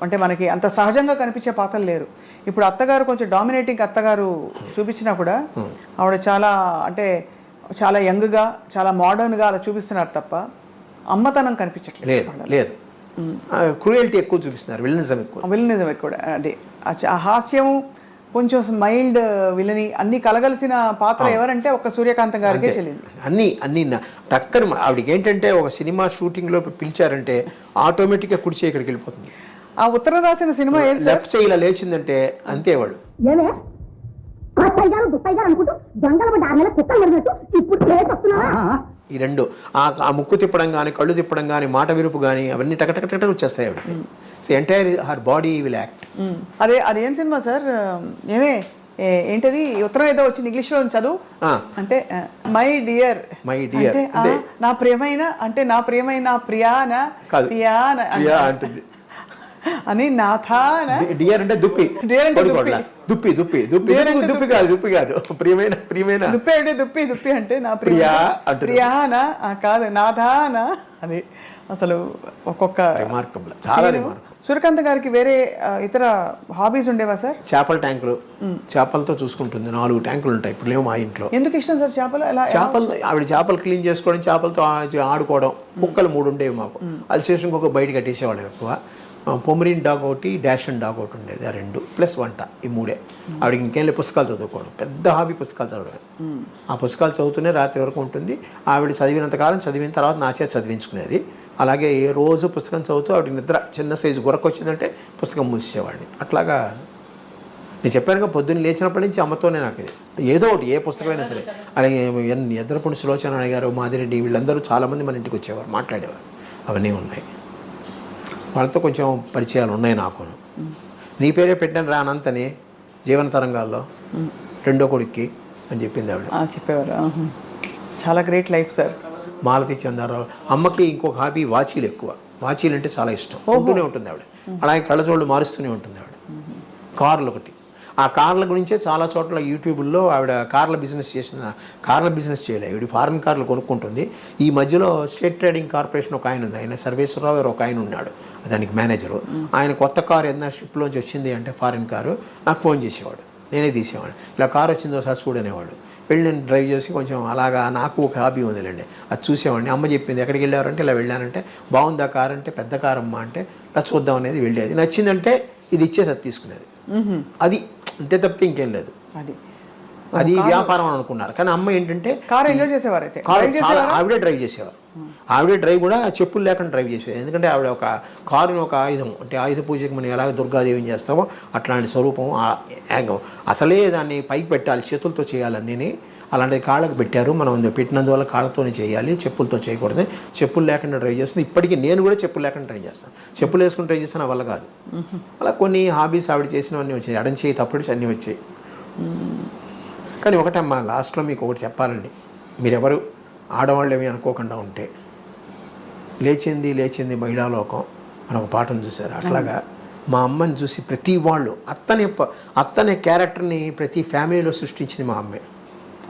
అంటే మనకి అంత సహజంగా కనిపించే పాత్రలు లేరు. ఇప్పుడు అత్తగారు కొంచెం డామినేటింగ్ అత్తగారు చూపించినా కూడా ఆవిడ చాలా యంగ్గా, చాలా మోడర్న్గా అలా చూపిస్తున్నారు తప్ప అమ్మతనం కనిపించట్లేదు. లేదు, క్రూయల్టీ ఎక్కువ చూపిస్తున్నారు, విలనిజం ఎక్కువ. అంటే ఆ హాస్యము, కొంచెం మైల్డ్ విలని అన్ని కలగలిసిన పాత్ర ఎవరంటే ఒక సూర్యకాంతం గారికే చెల్లింది. అన్ని టక్కని ఆవిడకి ఏంటంటే ఒక సినిమా షూటింగ్లో పిలిచారంటే ఆటోమేటిక్గా కుడి చేయి ఇక్కడికి వెళ్ళిపోతుంది. ఆ ఉత్తరం రాసిన సినిమా లెఫ్ట్ చేయి ఇలా లేచిందంటే అంతే వాడు. ఈ రెండు ఆ ముక్కు తిప్పడం కానీ, కళ్ళు తిప్పడం కానీ, మాట విరుపు కానీ అవన్నీ టకటకట వచ్చేస్తాయి ఆవిడకి. So entire her body will act. అదేం సినిమా సార్? ఏంటది ఉత్తరం ఏదో వచ్చింది ఇంగ్లీష్లో చదువు అంటే మై డియర్ నా ప్రియమైన అంటే నా ప్రియమైన ప్రియాన అంటుంది అని డియర్ అంటే దుప్పి, దుప్పి దుప్పి దుప్పి దుప్పి కాదు, దుప్పి కాదు, ప్రియమైన దుప్పి అంటే దుప్పి అంటే నా ప్రియానా కాదు, నాథానా అని. అసలు ఒక్కొక్క రిమార్కబుల్, చాలా రిమార్కబుల్. సూర్యకాంత్ గారికి వేరే ఇతర హాబీస్ ఉండేవా సార్? చేపల ట్యాంకులు, చేపలతో చూసుకుంటుంది. 4 ట్యాంకులు ఉంటాయి ఇప్పుడు లేవు మా ఇంట్లో. ఎందుకు ఇష్టం సార్ చేపలు? ఆవిడ చేపలు క్లీన్ చేసుకోవడం, చేపలతో ఆడుకోవడం. కుక్కలు 3 ఉండేవి మాకు. అల్సేషన్ ఒక బయట కట్టేసేవాళ్ళం ఎక్కువ. పొమరీన్ డాగ్ ఒకటి, డాషన్ డాగ్ ఒకటి ఉండేది. ఆ 2 ప్లస్ వంట, ఈ 3. ఆవిడకి ఇంకేం లేదు, పుస్తకాలు చదువుకోవడం. పెద్ద హాబీ పుస్తకాలు చదవడం. ఆ పుస్తకాలు చదువుతూనే రాత్రి వరకు ఉంటుంది. ఆవిడ చదివినంతకాలం చదివిన తర్వాత నా చేత చదివించుకునేది. అలాగే ఏ రోజు పుస్తకం చదువుతూ ఆవిడ నిద్ర చిన్న సైజు గురక వచ్చిందంటే పుస్తకం మూసేవాడిని. అట్లాగా నేను చెప్పానుగా, పొద్దున్న లేచినప్పటి నుంచి అమ్మతోనే నాకు ఇది ఏదో ఒకటి, ఏ పుస్తకమైనా సరే. అలాగే ఎద్రపుండి సులోచన గారు, మాదిరెడ్డి, వీళ్ళందరూ చాలామంది మన ఇంటికి వచ్చేవారు, మాట్లాడేవారు. అవన్నీ ఉన్నాయి. వాళ్ళతో కొంచెం పరిచయాలు ఉన్నాయి నాకు. నీ పేరే పెట్టాను రా అనంతని జీవన తరంగాల్లో 2వ కొడుక్కి అని చెప్పింది ఆవిడ. చెప్పేవారు. చాలా great life sir. Malathi Chandrarao అమ్మకి ఇంకొక హాబీ వాచీలు ఎక్కువ. వాచీలు అంటే చాలా ఇష్టం, ఉంటూనే ఉంటుంది ఆవిడ. అలాగే కళ్ళజోళ్ళు మారుస్తూనే ఉంటుంది ఆవిడ. కార్లు ఒకటి, ఆ కార్ల గురించే చాలా చోట్ల యూట్యూబ్లో ఆవిడ కార్ల బిజినెస్ చేసిన. కార్ల బిజినెస్ చేయలేదు, ఆవిడ ఫారెన్ కార్లు కొనుక్కుంటుంది. ఈ మధ్యలో స్టేట్ ట్రేడింగ్ కార్పొరేషన్ ఒక ఆయన ఉంది, ఆయన సర్వేశ్వరరావు గారు ఒక ఆయన ఉన్నాడు, దానికి మేనేజరు. ఆయన కొత్త కారు ఏదైనా షిప్లోంచి వచ్చింది అంటే ఫారెన్ కారు నాకు ఫోన్ చేసేవాడు, నేనే తీసేవాడు. ఇలా కారు వచ్చిందో ఒకసారి చూడనేవాడు. వెళ్ళి నేను డ్రైవ్ చేసి కొంచెం అలాగా నాకు ఒక హాబీ ఉందిలేండి, అది చూసేవాడిని. అమ్మ చెప్పింది ఎక్కడికి వెళ్ళారంటే ఇలా వెళ్ళానంటే, బాగుంది ఆ కారు అంటే, పెద్ద కారు అమ్మ అంటే ఇలా చూద్దాం అనేది వెళ్ళేది. నచ్చిందంటే ఇది ఇచ్చేసి అది తీసుకునేది. అది అంతే తప్పితే ఇంకేం లేదు. అది వ్యాపారం అని అనుకున్నారు. కానీ అమ్మ ఏంటంటే కారు ఎంజాయ్ చేసేవారు. అయితే ఆవిడే డ్రైవ్ చేసేవారు. ఆవిడే డ్రైవ్ కూడా చెప్పులు లేకుండా డ్రైవ్ చేసేది. ఎందుకంటే ఆవిడ ఒక కారుని ఒక ఆయుధం, అంటే ఆయుధ పూజకి మనం ఎలాగ దుర్గాదేవిని చేస్తామో అట్లాంటి స్వరూపం. అసలే దాన్ని పైకి పెట్టాలి, చేతులతో చేయాలన్నీ. అలాంటిది కాళ్ళకు పెట్టారు. మనం పెట్టినందువల్ల కాళ్ళతోనే చేయాలి, చెప్పులతో చేయకూడదు. చెప్పులు లేకుండా డ్రైవ్ చేస్తుంది. ఇప్పటికీ నేను కూడా చెప్పులు లేకుండా ట్రై చేస్తాను. చెప్పులు వేసుకుని ట్రై చేస్తాను, వల్ల కాదు. అలా కొన్ని హాబీస్ ఆవిడ చేసినవన్నీ వచ్చాయి. ఎడం చేయి తప్పుడు అన్నీ వచ్చాయి. కానీ ఒకటమ్మా, లాస్ట్లో మీకు ఒకటి చెప్పాలండి. మీరెవరు ఆడవాళ్ళు ఏమి అనుకోకుండా ఉంటే, లేచింది మహిళాలోకం, అని ఒక పాటను చూశారు. అట్లాగా మా అమ్మని చూసి ప్రతి వాళ్ళు అత్తనే క్యారెక్టర్ని ప్రతి ఫ్యామిలీలో సృష్టించింది మా అమ్మే.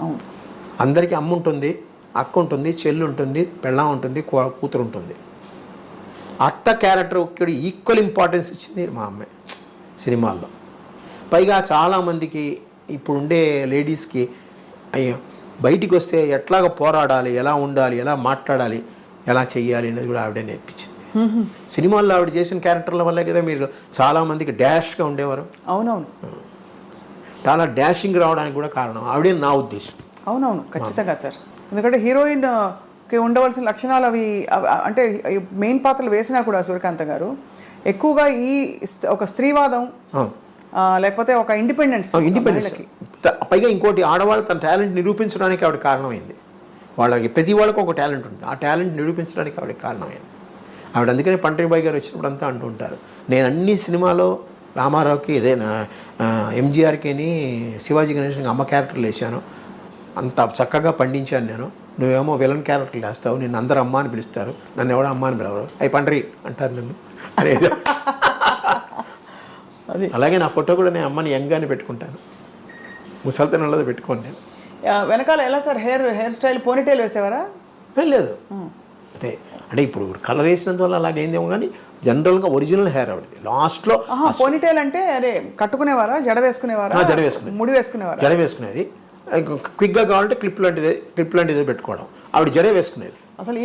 అవును. అందరికీ అమ్మ ఉంటుంది, అక్క ఉంటుంది, చెల్లి ఉంటుంది, పెళ్ళాం ఉంటుంది, కూతురు ఉంటుంది. అత్త క్యారెక్టర్ ఈక్వల్ ఇంపార్టెన్స్ ఇచ్చింది మా అమ్మే సినిమాల్లో. పైగా చాలామందికి ఇప్పుడు ఉండే లేడీస్కి అయ్యో బయటికి వస్తే ఎట్లాగ పోరాడాలి, ఎలా ఉండాలి, ఎలా మాట్లాడాలి, ఎలా చెయ్యాలి అనేది కూడా ఆవిడే నేర్పించింది. సినిమాల్లో ఆవిడ చేసిన క్యారెక్టర్ల వల్లే కదా మీరు చాలామందికి డాష్గా ఉండేవారు. అవునవును. చాలా డాషింగ్ రావడానికి కూడా కారణం ఆవిడే నా ఉద్దేశం. అవునవును, ఖచ్చితంగా సార్. ఎందుకంటే హీరోయిన్కి ఉండవలసిన లక్షణాలు అవి అంటే మెయిన్ పాత్రలు వేసినా కూడా సూర్యకాంత్ గారు ఎక్కువగా ఒక స్త్రీవాదం లేకపోతే ఒక ఇండిపెండెన్స్. పైగా ఇంకోటి, ఆడవాళ్ళు తన టాలెంట్ నిరూపించడానికి ఆవిడ కారణమైంది. ప్రతి వాళ్ళకి ఒక టాలెంట్ ఉంది, ఆ టాలెంట్ నిరూపించడానికి ఆవిడ కారణమైంది. ఆవిడ అందుకనే పంటరిబాయి గారు వచ్చినప్పుడు అంతా అంటూ ఉంటారు, నేను అన్ని సినిమాలో రామారావుకి ఎంజీఆర్కి శివాజీ గణేష్కి అమ్మ క్యారెక్టర్లు వేసాను, అంత చక్కగా పండించాను నేను, నువ్వేమో విలన్ క్యారెక్టర్లు వేస్తావు, నిన్ను అందరూ అమ్మ అని పిలుస్తారు, నన్ను ఎవడో అమ్మ అని పిలవరు, అవి పంటరి అంటారు నన్ను అనేది. అది అలాగే నా ఫోటో కూడా నేను అమ్మని యంగానే పెట్టుకుంటాను, ముసలితనంలో పెట్టుకోండి నేను. వెనకాల ఎలా సార్ హెయిర్ స్టైల్ పోనీటైల్ వేసేవారా? లేదు, అదే అంటే ఇప్పుడు కలర్ వేసినందువల్ల అలాగైందేమో, కానీ జనరల్గా ఒరిజినల్ హెయిర్ ఆవిడది. లాస్ట్లో పోనీటైల్ అంటే అదే కట్టుకునేవారా, జడ వేసుకునేవారా? జడ వేసుకునేది, ముడి వేసుకునేవారా? జడ వేసుకునేది. క్విక్గా కావాలంటే క్లిప్ లాంటిదే పెట్టుకోవడం, ఆవిడ జడే వేసుకునేది. అసలు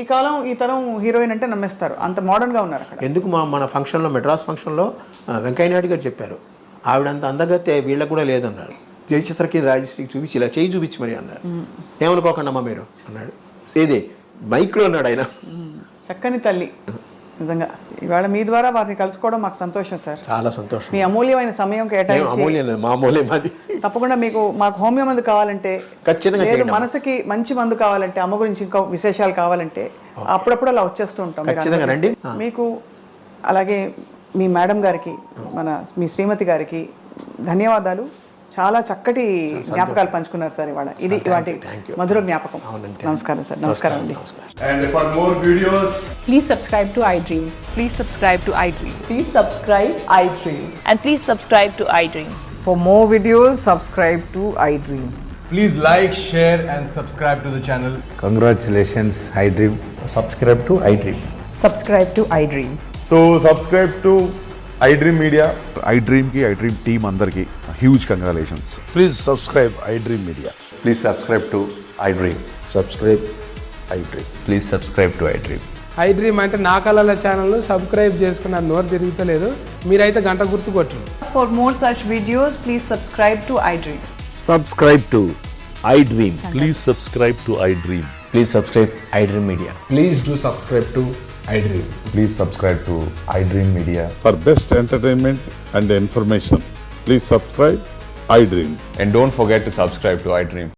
ఈ తరం హీరోయిన్ అంటే నమ్మేస్తారు, అంత మోడర్న్గా ఉన్నారు అక్కడ. ఎందుకు మన ఫంక్షన్లో, మెడ్రాస్ ఫంక్షన్లో వెంకయ్య నాయుడు గారు చెప్పారు, ఆవిడ అంత అందగతే వీళ్ళకు కూడా లేదన్నారు, జయచిత్రకి రాజశ్రీకి చూపించి ఇలా చేయి చూపించి మరి అన్నారు. ఏమనుకోకండి అమ్మ మీరు అన్నాడు, ఏదే మైక్లో అన్నాడు ఆయన. చక్కని తల్లి నిజంగా. ఇవాళ మీ ద్వారా వారిని కలుసుకోవడం మాకు సంతోషం సార్. చాలా సంతోషం. మీ అమూల్యమైన సమయం కేటాయించి, అమూల్యం మామూలే మాది. తప్పకుండా మాకు హోమియో మందు కావాలంటే ఖచ్చితంగా, లేదు మనసుకి మంచి మందు కావాలంటే, అమ్మ గురించి ఇంకా విశేషాలు కావాలంటే అప్పుడప్పుడు అలా వచ్చేస్తూ ఉంటాం. ఖచ్చితంగా రండి. మీకు అలాగే మీ మేడం గారికి, మీ శ్రీమతి గారికి ధన్యవాదాలు. చాలా చక్కటి జ్ఞాపకాలు పంచుకున్నారు సార్ ఇవాళ. ఇది ఇవాటి మధుర జ్ఞాపకం. నమస్కారం సార్. నమస్కారం అండి. And for more videos, Please subscribe to iDream. Please subscribe to iDream. Please subscribe iDream. And please subscribe to iDream. For more videos, subscribe to iDream. please like, share and subscribe to the channel. Congratulations, iDream. Subscribe to iDream. Subscribe to iDream. So subscribe to iDream Media. iDream ki iDream team అందరికి huge congratulations. Please subscribe iDream Media. Please subscribe to iDream. Subscribe iDream. Please subscribe to iDream. iDream అంటే నా కళల channel subscribe చేసుకున్న నోరు తిరుగుతలేదు, మీరైతే గంట గుర్తు కొట్టండి. For more such videos, please subscribe to iDream. Subscribe to iDream. Please subscribe to iDream. Please subscribe iDream Media. Please do subscribe to iDream. Please subscribe to iDream Media. For best entertainment and information, please subscribe iDream. And don't forget to subscribe to iDream.